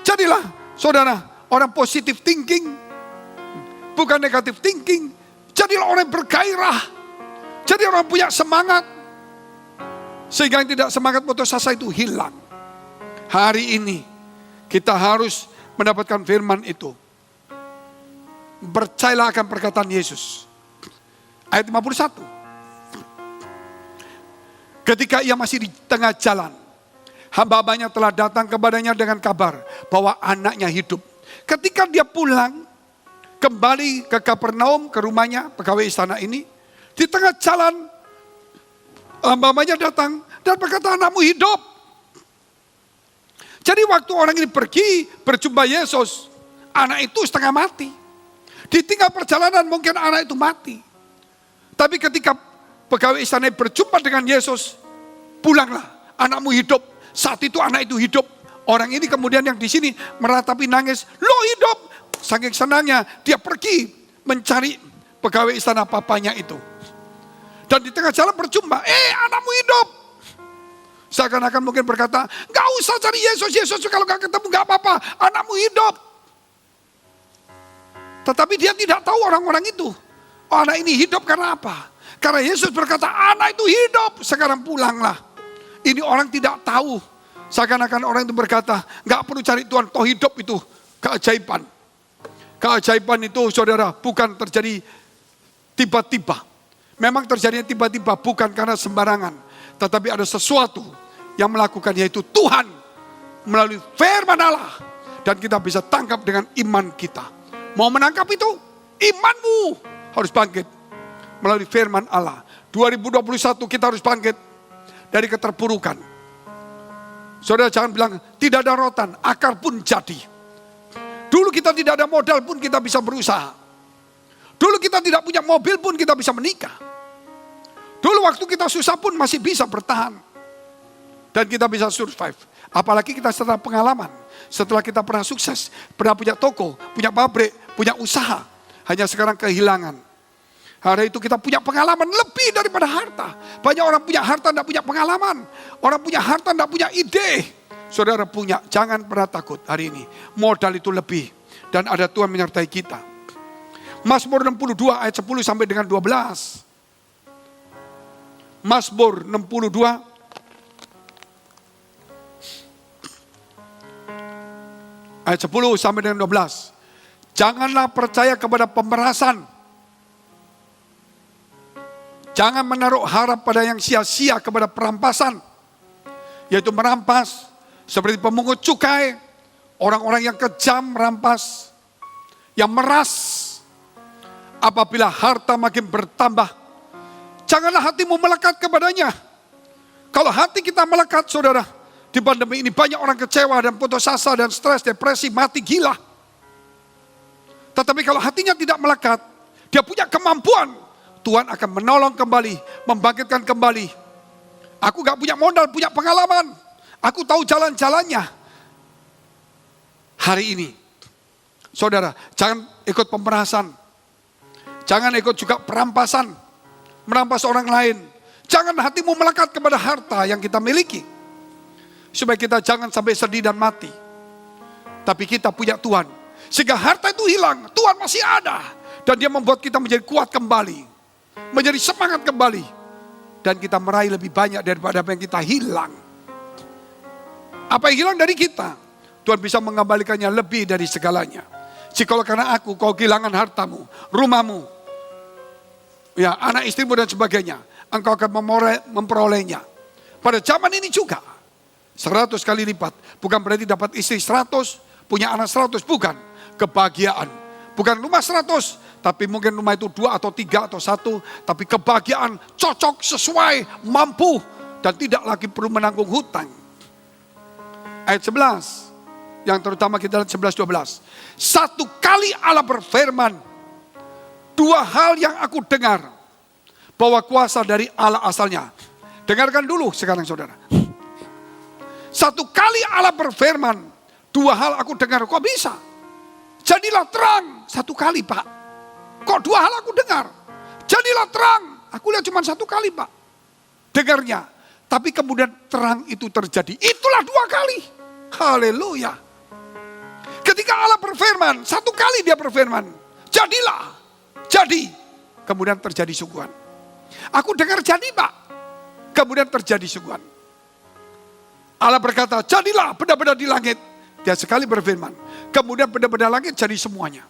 Jadilah saudara orang positive thinking, bukan negative thinking. Jadi Jadilah orang yang bergairah. Jadi orang punya semangat. Sehingga yang tidak semangat putus asa itu hilang. Hari ini kita harus mendapatkan firman itu. Percayalah akan perkataan Yesus. Ayat 51. Ketika ia masih di tengah jalan, hamba-hambanya telah datang kepadanya dengan kabar bahwa anaknya hidup. Ketika dia pulang kembali ke Kapernaum, ke rumahnya, pegawai istana ini, di tengah jalan hamba-hambanya datang dan berkata, anakmu hidup. Jadi waktu orang ini pergi berjumpa Yesus, anak itu setengah mati. Ditinggal perjalanan mungkin anak itu mati. Tapi ketika pegawai istana berjumpa dengan Yesus, pulanglah, anakmu hidup. Saat itu anak itu hidup. Orang ini kemudian yang di sini meratapi nangis, lo hidup. Saking senangnya dia pergi mencari pegawai istana papanya itu. Dan di tengah jalan berjumpa, anakmu hidup. Seakan-akan mungkin berkata, gak usah cari Yesus, Yesus kalau gak ketemu gak apa-apa, anakmu hidup. Tetapi dia tidak tahu orang-orang itu. Oh, anak ini hidup karena apa? Karena Yesus berkata, anak itu hidup, sekarang pulanglah. Ini orang tidak tahu. Seakan-akan orang itu berkata, gak perlu cari Tuhan, toh hidup itu keajaiban. Keajaiban itu saudara bukan terjadi tiba-tiba. Memang terjadinya tiba-tiba bukan karena sembarangan. Tetapi ada sesuatu yang melakukan, yaitu Tuhan melalui firman Allah. Dan kita bisa tangkap dengan iman kita. Mau menangkap itu? Imanmu harus bangkit melalui firman Allah. 2021 kita harus bangkit dari keterpurukan. Saudara jangan bilang tidak ada rotan, akar pun jadi. Dulu kita tidak ada modal pun kita bisa berusaha. Dulu kita tidak punya mobil pun kita bisa menikah. Dulu waktu kita susah pun masih bisa bertahan. Dan kita bisa survive. Apalagi kita setelah pengalaman. Setelah kita pernah sukses, pernah punya toko, punya pabrik, punya usaha. Hanya sekarang kehilangan. Hari itu kita punya pengalaman lebih daripada harta. Banyak orang punya harta tidak punya pengalaman. Orang punya harta tidak punya ide. Saudara punya, jangan pernah takut hari ini. Modal itu lebih. Dan ada Tuhan menyertai kita. Mazmur 62 ayat 10 sampai dengan 12. Mazmur 62 ayat 10 sampai dengan 12. Janganlah percaya kepada pemerasan. Jangan menaruh harap pada yang sia-sia, kepada perampasan. Yaitu merampas seperti pemungut cukai, orang-orang yang kejam merampas, yang meras. Apabila harta makin bertambah, janganlah hatimu melekat kepadanya. Kalau hati kita melekat, saudara, di pandemi ini banyak orang kecewa dan putus asa dan stres, depresi, mati gila. Tetapi kalau hatinya tidak melekat, dia punya kemampuan, Tuhan akan menolong kembali, membangkitkan kembali. Aku gak punya modal, punya pengalaman. Aku tahu jalan-jalannya. Hari ini, saudara, jangan ikut pemerasan. Jangan ikut juga perampasan, merampas orang lain. Jangan hatimu melekat kepada harta yang kita miliki. Supaya kita jangan sampai sedih dan mati. Tapi kita punya Tuhan. Sehingga harta itu hilang, Tuhan masih ada. Dan dia membuat kita menjadi kuat kembali. Menjadi semangat kembali. Dan kita meraih lebih banyak daripada apa yang kita hilang. Apa yang hilang dari kita, Tuhan bisa mengembalikannya lebih dari segalanya. Jikalau karena aku kau kehilangan hartamu, rumahmu, ya anak istrimu dan sebagainya, engkau akan memperolehnya. Pada zaman ini juga 100 kali lipat. Bukan berarti dapat istri 100, punya anak 100, bukan. Kebahagiaan. Bukan rumah 100, tapi mungkin rumah itu 2 atau 3 atau 1, tapi kebahagiaan cocok, sesuai, mampu, dan tidak lagi perlu menanggung hutang. Ayat 11, yang terutama kita lihat 11-12. Satu kali Allah berfirman, 2 hal yang aku dengar, bahwa kuasa dari Allah asalnya. Dengarkan dulu sekarang saudara. Satu kali Allah berfirman, 2 hal aku dengar. Kok bisa? Jadilah terang. 1 kali Pak. Kok 2 hal aku dengar? Jadilah terang. Aku lihat cuma 1 kali Pak. Dengarnya. Tapi kemudian terang itu terjadi. Itulah 2 kali. Haleluya. Ketika Allah berfirman, 1 kali dia berfirman. Jadilah. Jadi. kemudian terjadi suguhan. Aku dengar jadi Pak, kemudian terjadi suguhan. Allah berkata, jadilah benda-benda di langit. Dia sekali berfirman, kemudian benda-benda langit jadi semuanya.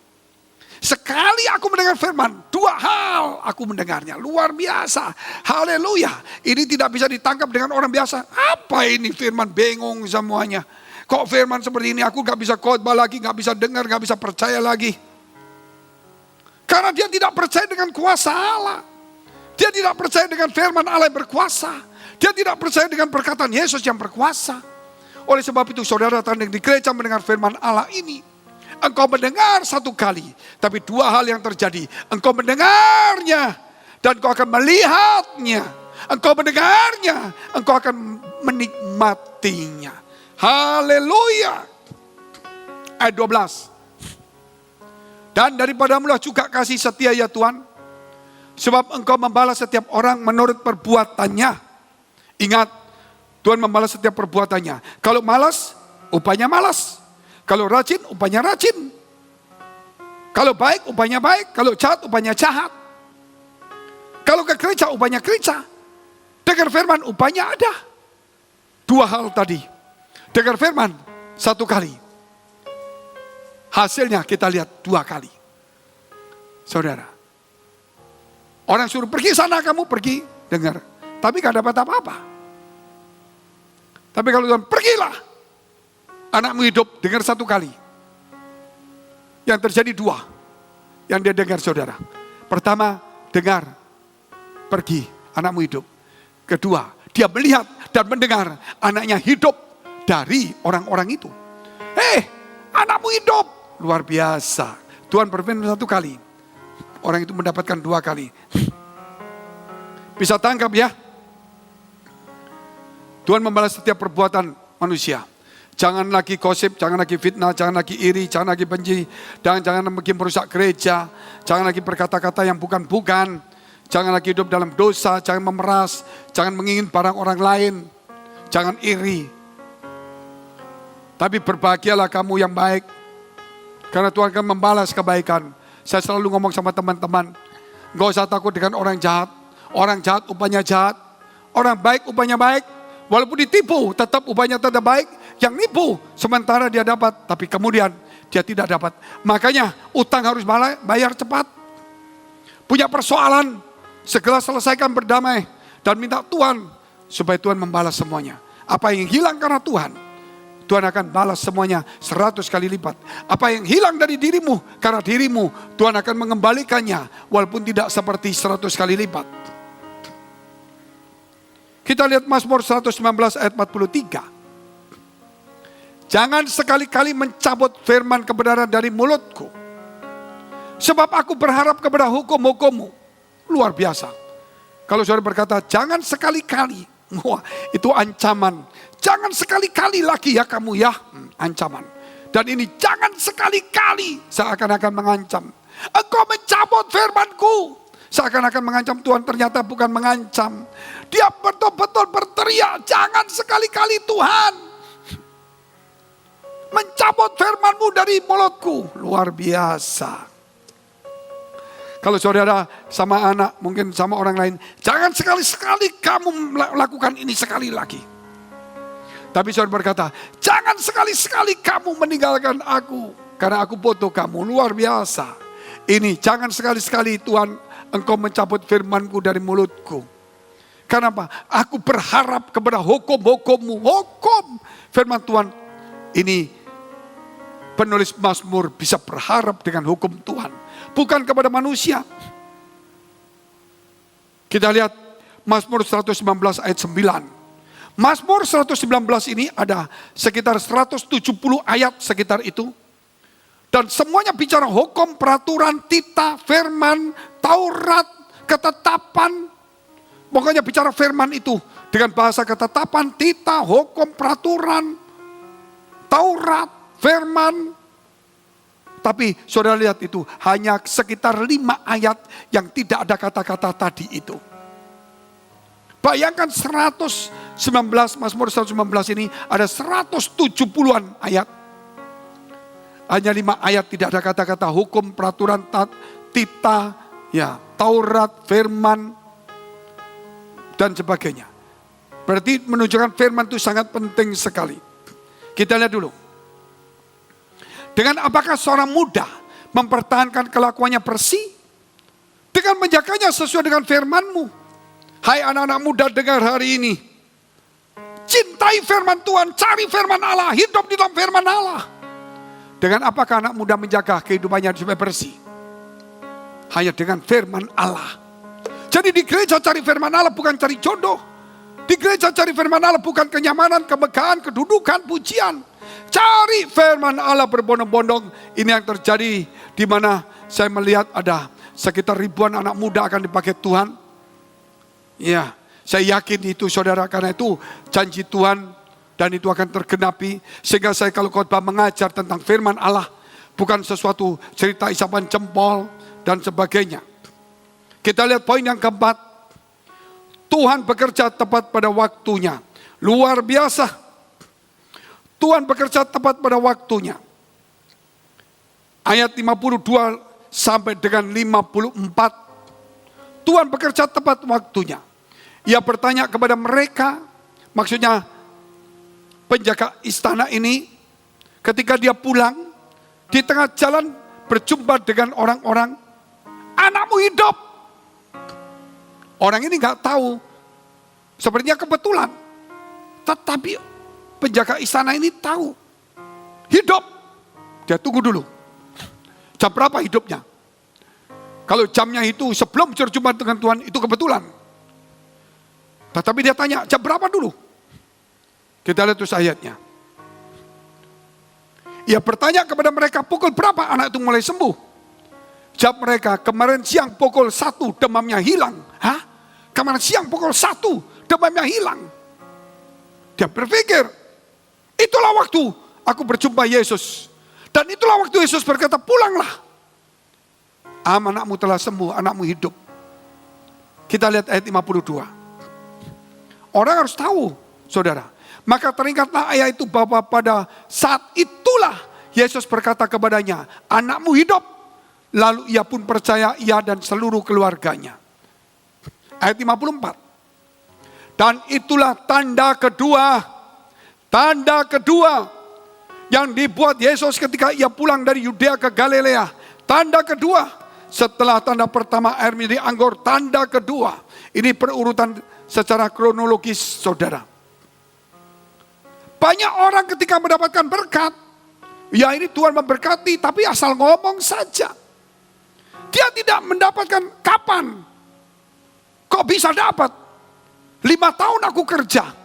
Sekali aku mendengar firman, 2 hal aku mendengarnya. Luar biasa. Haleluya. Ini tidak bisa ditangkap dengan orang biasa. Apa ini firman? Bingung semuanya. Kok firman seperti ini? Aku gak bisa khotbah lagi, gak bisa dengar, gak bisa percaya lagi. Karena dia tidak percaya dengan kuasa Allah. Dia tidak percaya dengan firman Allah yang berkuasa. Dia tidak percaya dengan perkataan Yesus yang berkuasa. Oleh sebab itu saudara datang di gereja mendengar firman Allah ini. Engkau mendengar 1 kali, tapi 2 hal yang terjadi. Engkau mendengarnya dan engkau akan melihatnya. Engkau mendengarnya, engkau akan menikmatinya. Haleluya. Ayat 12. Dan daripadamulah juga kasih setia ya Tuhan, sebab engkau membalas setiap orang menurut perbuatannya. Ingat, Tuhan membalas setiap perbuatannya. Kalau malas, upahnya malas. Kalau rajin, upahnya rajin. Kalau baik, upahnya baik. Kalau jahat, upahnya jahat. Kalau ke gereja, upahnya gereja. Dengar firman, upahnya ada. 2 hal tadi. Dengar firman, 1 kali. Hasilnya kita lihat 2 kali. Saudara. Orang suruh pergi sana, kamu pergi. Dengar. Tapi gak dapat apa-apa. Tapi kalau Tuhan, pergilah. Anakmu hidup, dengar 1 kali. Yang terjadi 2. Yang dia dengar saudara. Pertama, dengar. Pergi, anakmu hidup. Kedua, dia melihat dan mendengar anaknya hidup dari orang-orang itu. Anakmu hidup. Luar biasa. Tuhan berfirman 1 kali. Orang itu mendapatkan 2 kali. Bisa tangkap ya. Tuhan membalas setiap perbuatan manusia. Jangan lagi gosip, jangan lagi fitnah, jangan lagi iri, jangan lagi benci. Jangan lagi merusak gereja. Jangan lagi berkata-kata yang bukan-bukan. Jangan lagi hidup dalam dosa, jangan memeras. Jangan mengingin barang orang lain. Jangan iri. Tapi berbahagialah kamu yang baik. Karena Tuhan akan membalas kebaikan. Saya selalu ngomong sama teman-teman. Gak usah takut dengan orang jahat. Orang jahat upahnya jahat. Orang baik upahnya baik. Walaupun ditipu tetap upahnya tetap baik. Yang nipu sementara dia dapat, tapi kemudian dia tidak dapat. Makanya utang harus bayar cepat. Punya persoalan, segera selesaikan berdamai. Dan minta Tuhan, supaya Tuhan membalas semuanya. Apa yang hilang karena Tuhan, Tuhan akan balas semuanya 100 kali lipat. Apa yang hilang dari dirimu, karena dirimu, Tuhan akan mengembalikannya. Walaupun tidak seperti 100 kali lipat. Kita lihat Mazmur 119 ayat 43. Jangan sekali-kali mencabut firman kebenaran dari mulutku. Sebab aku berharap kepada hukum-hukummu. Luar biasa. Kalau saudara berkata, jangan sekali-kali. Wah, itu ancaman. Jangan sekali-kali lagi ya kamu ya. Ancaman. Dan ini jangan sekali-kali seakan-akan mengancam. Engkau mencabut firmanku. Seakan-akan mengancam, Tuhan ternyata bukan mengancam. Dia betul-betul berteriak, jangan sekali-kali Tuhan mencabut firman-Mu dari mulutku. Luar biasa. Kalau saudara sama anak, mungkin sama orang lain, jangan sekali-sekali kamu lakukan ini sekali lagi. Tapi saudara berkata, jangan sekali-sekali kamu meninggalkan aku, karena aku butuh kamu. Luar biasa. Ini jangan sekali-sekali Tuhan engkau mencabut firman-Ku dari mulutku. Kenapa? Aku berharap kepada hukum-hukum-Mu. Hukum firman Tuhan ini. Penulis Mazmur bisa berharap dengan hukum Tuhan. Bukan kepada manusia. Kita lihat Mazmur 119 ayat 9. Mazmur 119 ini ada sekitar 170 ayat sekitar itu. Dan semuanya bicara hukum, peraturan, titah, firman, Taurat, ketetapan. Pokoknya bicara firman itu. Dengan bahasa ketetapan, titah, hukum, peraturan, Taurat, firman. Tapi saudara lihat itu hanya sekitar 5 ayat yang tidak ada kata-kata tadi itu. Bayangkan 119, Mazmur 119 ini ada 170-an ayat. Hanya 5 ayat tidak ada kata-kata hukum, peraturan, titah, ya, Taurat, firman, dan sebagainya. Berarti menunjukkan firman itu sangat penting sekali. Kita lihat dulu. Dengan apakah seorang muda mempertahankan kelakuannya bersih? Dengan menjaganya sesuai dengan firman-Mu. Hai anak-anak muda, dengar hari ini. Cintai firman Tuhan, cari firman Allah, hidup di dalam firman Allah. Dengan apakah anak muda menjaga kehidupannya supaya bersih? Hanya dengan firman Allah. Jadi di gereja cari firman Allah bukan cari jodoh. Di gereja cari firman Allah bukan kenyamanan, kemegahan, kedudukan, pujian. Cari firman Allah berbondong-bondong. Ini yang terjadi di mana saya melihat ada sekitar ribuan anak muda akan dipakai Tuhan. Ya, saya yakin itu saudara, karena itu janji Tuhan dan itu akan tergenapi. Sehingga saya kalau khotbah mengajar tentang firman Allah, bukan sesuatu cerita isapan jempol dan sebagainya. Kita lihat poin yang keempat. Tuhan bekerja tepat pada waktunya. Luar biasa. Tuhan bekerja tepat pada waktunya. Ayat 52 sampai dengan 54. Tuhan bekerja tepat waktunya. Ia bertanya kepada mereka, maksudnya penjaga istana ini, ketika dia pulang, di tengah jalan berjumpa dengan orang-orang, anakmu hidup. Orang ini nggak tahu, sepertinya kebetulan. Tetapi penjaga istana ini tahu, hidup. Dia tunggu dulu. Jam berapa hidupnya? Kalau jamnya itu sebelum berjumpa dengan Tuhan, itu kebetulan. Tetapi dia tanya, jam berapa dulu? Kita lihat terus ayatnya. Ia bertanya kepada mereka, pukul berapa anak itu mulai sembuh? Jawab mereka, kemarin siang pukul 1 demamnya hilang. Hah? Kemarin siang pukul 1 demamnya hilang. Dia berpikir, itulah waktu aku berjumpa Yesus. Dan itulah waktu Yesus berkata, pulanglah. Anakmu telah sembuh, anakmu hidup. Kita lihat ayat 52. Orang harus tahu, saudara. Maka teringatlah ayat itu bahwa pada saat itulah Yesus berkata kepadanya, anakmu hidup. Lalu ia pun percaya, ia dan seluruh keluarganya. Ayat 54. Dan itulah tanda kedua yang dibuat Yesus ketika ia pulang dari Yudea ke Galilea. Tanda kedua, setelah tanda pertama air menjadi anggur, tanda kedua. Ini perurutan secara kronologis, saudara. Banyak orang ketika mendapatkan berkat, ya ini Tuhan memberkati, tapi asal ngomong saja. Dia tidak mendapatkan kapan. Kok bisa dapat? 5 tahun aku kerja,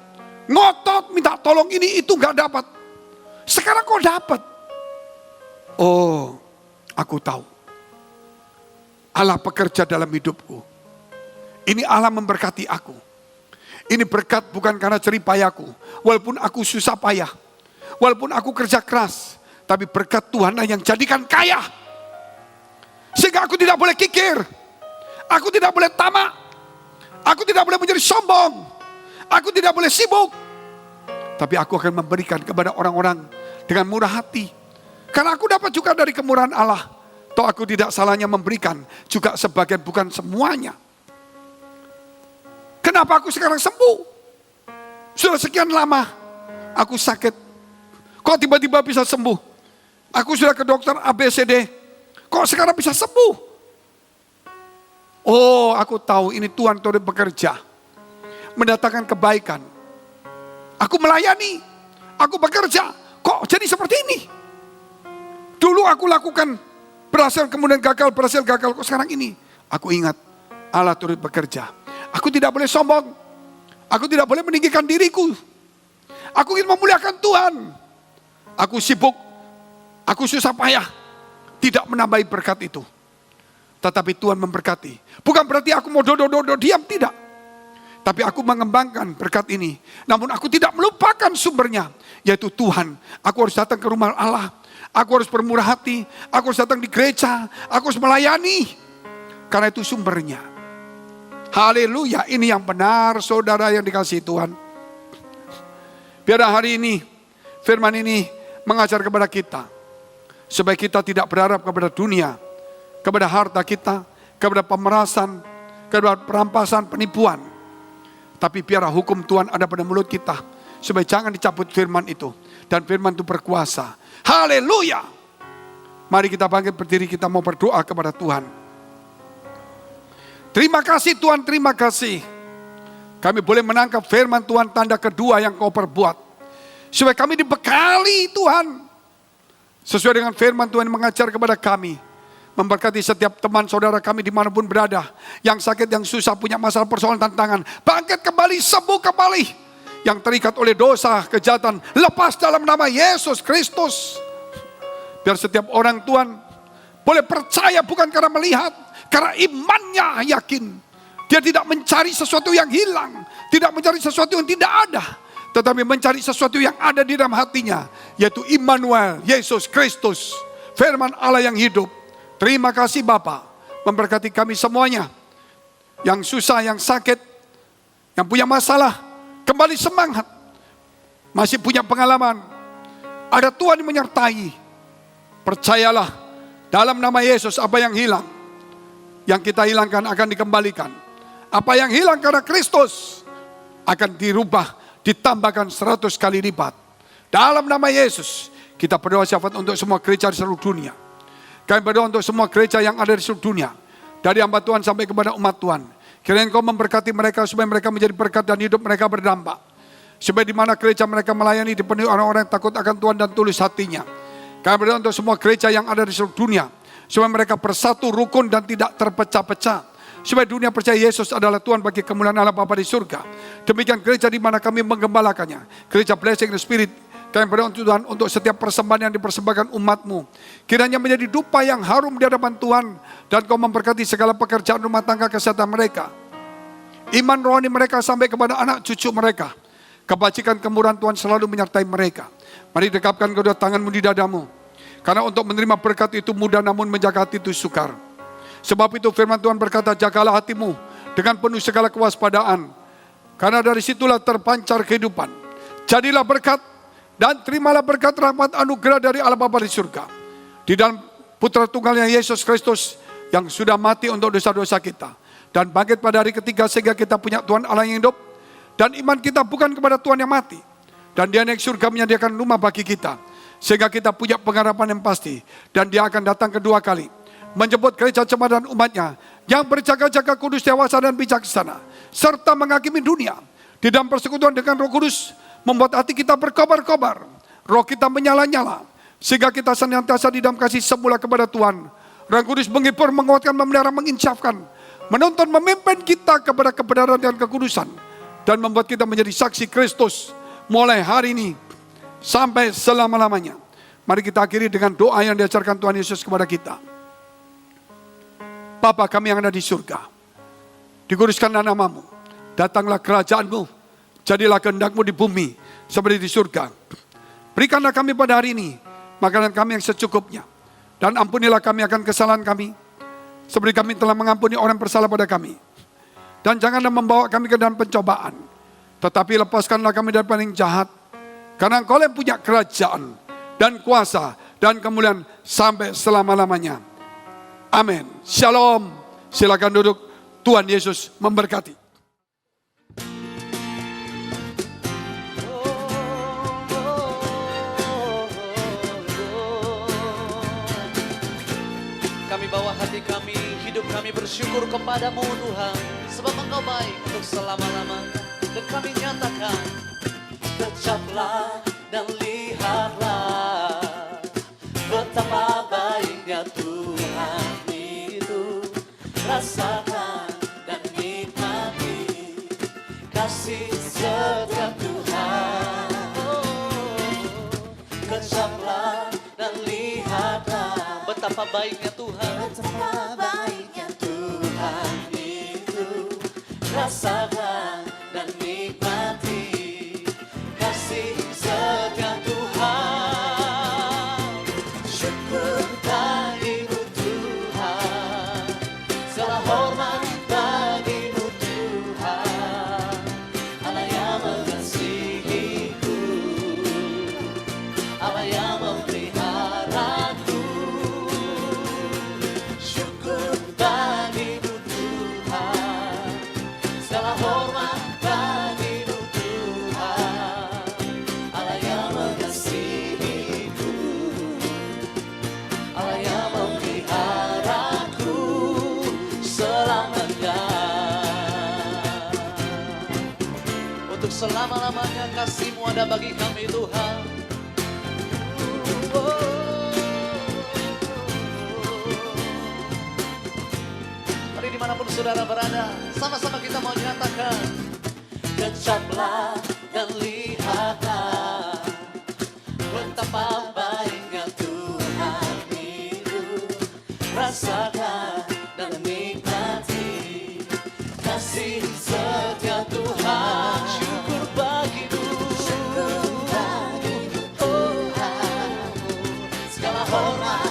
ngotot minta tolong ini itu gak dapat. Sekarang kok dapat? Oh, aku tahu. Allah bekerja dalam hidupku. Ini Allah memberkati aku. Ini berkat bukan karena jerih payahku. Walaupun aku susah payah, walaupun aku kerja keras, tapi berkat Tuhanlah yang jadikan kaya. Sehingga aku tidak boleh kikir, aku tidak boleh tamak. Aku tidak boleh menjadi sombong. Aku tidak boleh sibuk. Tapi aku akan memberikan kepada orang-orang dengan murah hati. Karena aku dapat juga dari kemurahan Allah. Toh aku tidak salahnya memberikan juga sebagian, bukan semuanya. Kenapa aku sekarang sembuh? Sudah sekian lama aku sakit. Kok tiba-tiba bisa sembuh? Aku sudah ke dokter ABCD. Kok sekarang bisa sembuh? Oh, aku tahu ini Tuhan turut bekerja. Mendatangkan kebaikan. Aku melayani. Aku bekerja. Kok jadi seperti ini? Dulu aku lakukan berhasil kemudian gagal, berhasil gagal. Kok sekarang ini? Aku ingat Allah turut bekerja. Aku tidak boleh sombong. Aku tidak boleh meninggikan diriku. Aku ingin memuliakan Tuhan. Aku sibuk. Aku susah payah. Tidak menambahi berkat itu. Tetapi Tuhan memberkati. Bukan berarti aku mau dodo diam, tidak. Tapi aku mengembangkan berkat ini. Namun aku tidak melupakan sumbernya. Yaitu Tuhan. Aku harus datang ke rumah Allah. Aku harus bermurah hati. Aku harus datang di gereja. Aku harus melayani. Karena itu sumbernya. Haleluya. Ini yang benar, saudara yang dikasihi Tuhan. Biar hari ini firman ini mengajar kepada kita. Supaya kita tidak berharap kepada dunia, kepada harta kita, kepada pemerasan, kepada perampasan, penipuan. Tapi biarlah hukum Tuhan ada pada mulut kita, supaya jangan dicabut firman itu. Dan firman itu berkuasa. Haleluya. Mari kita bangkit berdiri, kita mau berdoa kepada Tuhan. Terima kasih Tuhan, terima kasih. Kami boleh menangkap firman Tuhan, tanda kedua yang Kau perbuat. Supaya kami dibekali Tuhan. Sesuai dengan firman Tuhan mengajar kepada kami. Memberkati setiap teman saudara kami dimanapun berada. Yang sakit, yang susah, punya masalah, persoalan, tantangan. Bangkit kembali, sembuh kembali. Yang terikat oleh dosa, kejahatan, lepas dalam nama Yesus Kristus. Biar setiap orang Tuhan boleh percaya bukan karena melihat. Karena imannya yakin. Dia tidak mencari sesuatu yang hilang. Tidak mencari sesuatu yang tidak ada. Tetapi mencari sesuatu yang ada di dalam hatinya. Yaitu Immanuel, Yesus Kristus. Firman Allah yang hidup. Terima kasih Bapa, memberkati kami semuanya. Yang susah, yang sakit, yang punya masalah, kembali semangat. Masih punya pengalaman. Ada Tuhan yang menyertai. Percayalah, dalam nama Yesus apa yang hilang, yang kita hilangkan akan dikembalikan. Apa yang hilang karena Kristus akan dirubah, ditambahkan 100 kali lipat. Dalam nama Yesus, kita berdoa syafaat untuk semua gereja di seluruh dunia. Kami berdoa untuk semua gereja yang ada di seluruh dunia. Dari hamba Tuhan sampai kepada umat Tuhan. Kiranya Engkau memberkati mereka supaya mereka menjadi berkat dan hidup mereka berdampak. Supaya di mana gereja mereka melayani dipenuhi orang-orang yang takut akan Tuhan dan tulus hatinya. Kami berdoa untuk semua gereja yang ada di seluruh dunia. Supaya mereka bersatu, rukun dan tidak terpecah-pecah. Supaya dunia percaya Yesus adalah Tuhan bagi kemuliaan Allah Bapa di surga. Demikian gereja di mana kami menggembalakannya. Gereja Blessing the Spirit. Kami berdoa Tuhan untuk setiap persembahan yang dipersembahkan umat-Mu. Kiranya menjadi dupa yang harum di hadapan Tuhan. Dan Kau memberkati segala pekerjaan rumah tangga kesehatan mereka. Iman rohani mereka sampai kepada anak cucu mereka. Kebajikan kemurahan Tuhan selalu menyertai mereka. Mari dekapkan kedua tangan-Mu di dadamu. Karena untuk menerima berkat itu mudah, namun menjaga hati itu sukar. Sebab itu firman Tuhan berkata, jagalah hatimu dengan penuh segala kewaspadaan. Karena dari situlah terpancar kehidupan. Jadilah berkat dan terimalah berkat rahmat anugerah dari Allah Bapa di surga. Di dalam Putra Tunggalnya Yesus Kristus yang sudah mati untuk dosa-dosa kita. Dan bangkit pada hari ketiga sehingga kita punya Tuhan Allah yang hidup. Dan iman kita bukan kepada Tuhan yang mati. Dan Dia naik surga menyediakan rumah bagi kita. Sehingga kita punya pengharapan yang pasti. Dan Dia akan datang kedua kali. Menjemput gereja jemaat dan umatnya. Yang berjaga-jaga kudus, dewasa dan bijaksana. Serta menghakimi dunia. Di dalam persekutuan dengan Roh Kudus. Membuat hati kita berkobar-kobar. Roh kita menyala-nyala. Sehingga kita senantiasa di dalam kasih semula kepada Tuhan. Roh Kudus menghibur, menguatkan, memelihara, menginsafkan. Menuntun, memimpin kita kepada kebenaran dan kekudusan. Dan membuat kita menjadi saksi Kristus. Mulai hari ini sampai selama-lamanya. Mari kita akhiri dengan doa yang diajarkan Tuhan Yesus kepada kita. Bapa kami yang ada di surga. Dikuduskanlah nama-Mu. Datanglah kerajaan-Mu. Jadilah kehendak-Mu di bumi seperti di surga. Berikanlah kami pada hari ini makanan kami yang secukupnya. Dan ampunilah kami akan kesalahan kami. Seperti kami telah mengampuni orang bersalah pada kami. Dan janganlah membawa kami ke dalam pencobaan. Tetapi lepaskanlah kami dari paling jahat. Karena Engkau yang punya kerajaan dan kuasa dan kemuliaan sampai selama-lamanya. Amin. Shalom. Silakan duduk. Tuhan Yesus memberkati. Kami bawa hati kami, hidup kami bersyukur kepadamu Tuhan. Sebab Engkau baik untuk selama-lamanya. Dan kami nyatakan, kecaplah dan lihatlah betapa baiknya Tuhan itu. Rasakan dan nikmati kasih setiap Tuhan. Kecaplah dan lihatlah betapa baiknya Tuhan. Betapa baiknya Tuhan itu. Rasakan dan nikmati kasih setia Tuhan. Syukur bagimu Tuhan. Segala hormat bagimu Tuhan. Allah yang mengasihiku. Allah yang memeliharaku. Syukur bagi untuk selama-lamanya kasih-Mu ada bagi kami Tuhan. Mari dimanapun saudara berada, sama-sama kita mau nyatakan. Kecaplah dan lihatlah betapa baiknya Tuhan itu. Rasakan dan nikmati kasih setia Tuhan. Syukur bagimu, oh, segala hormat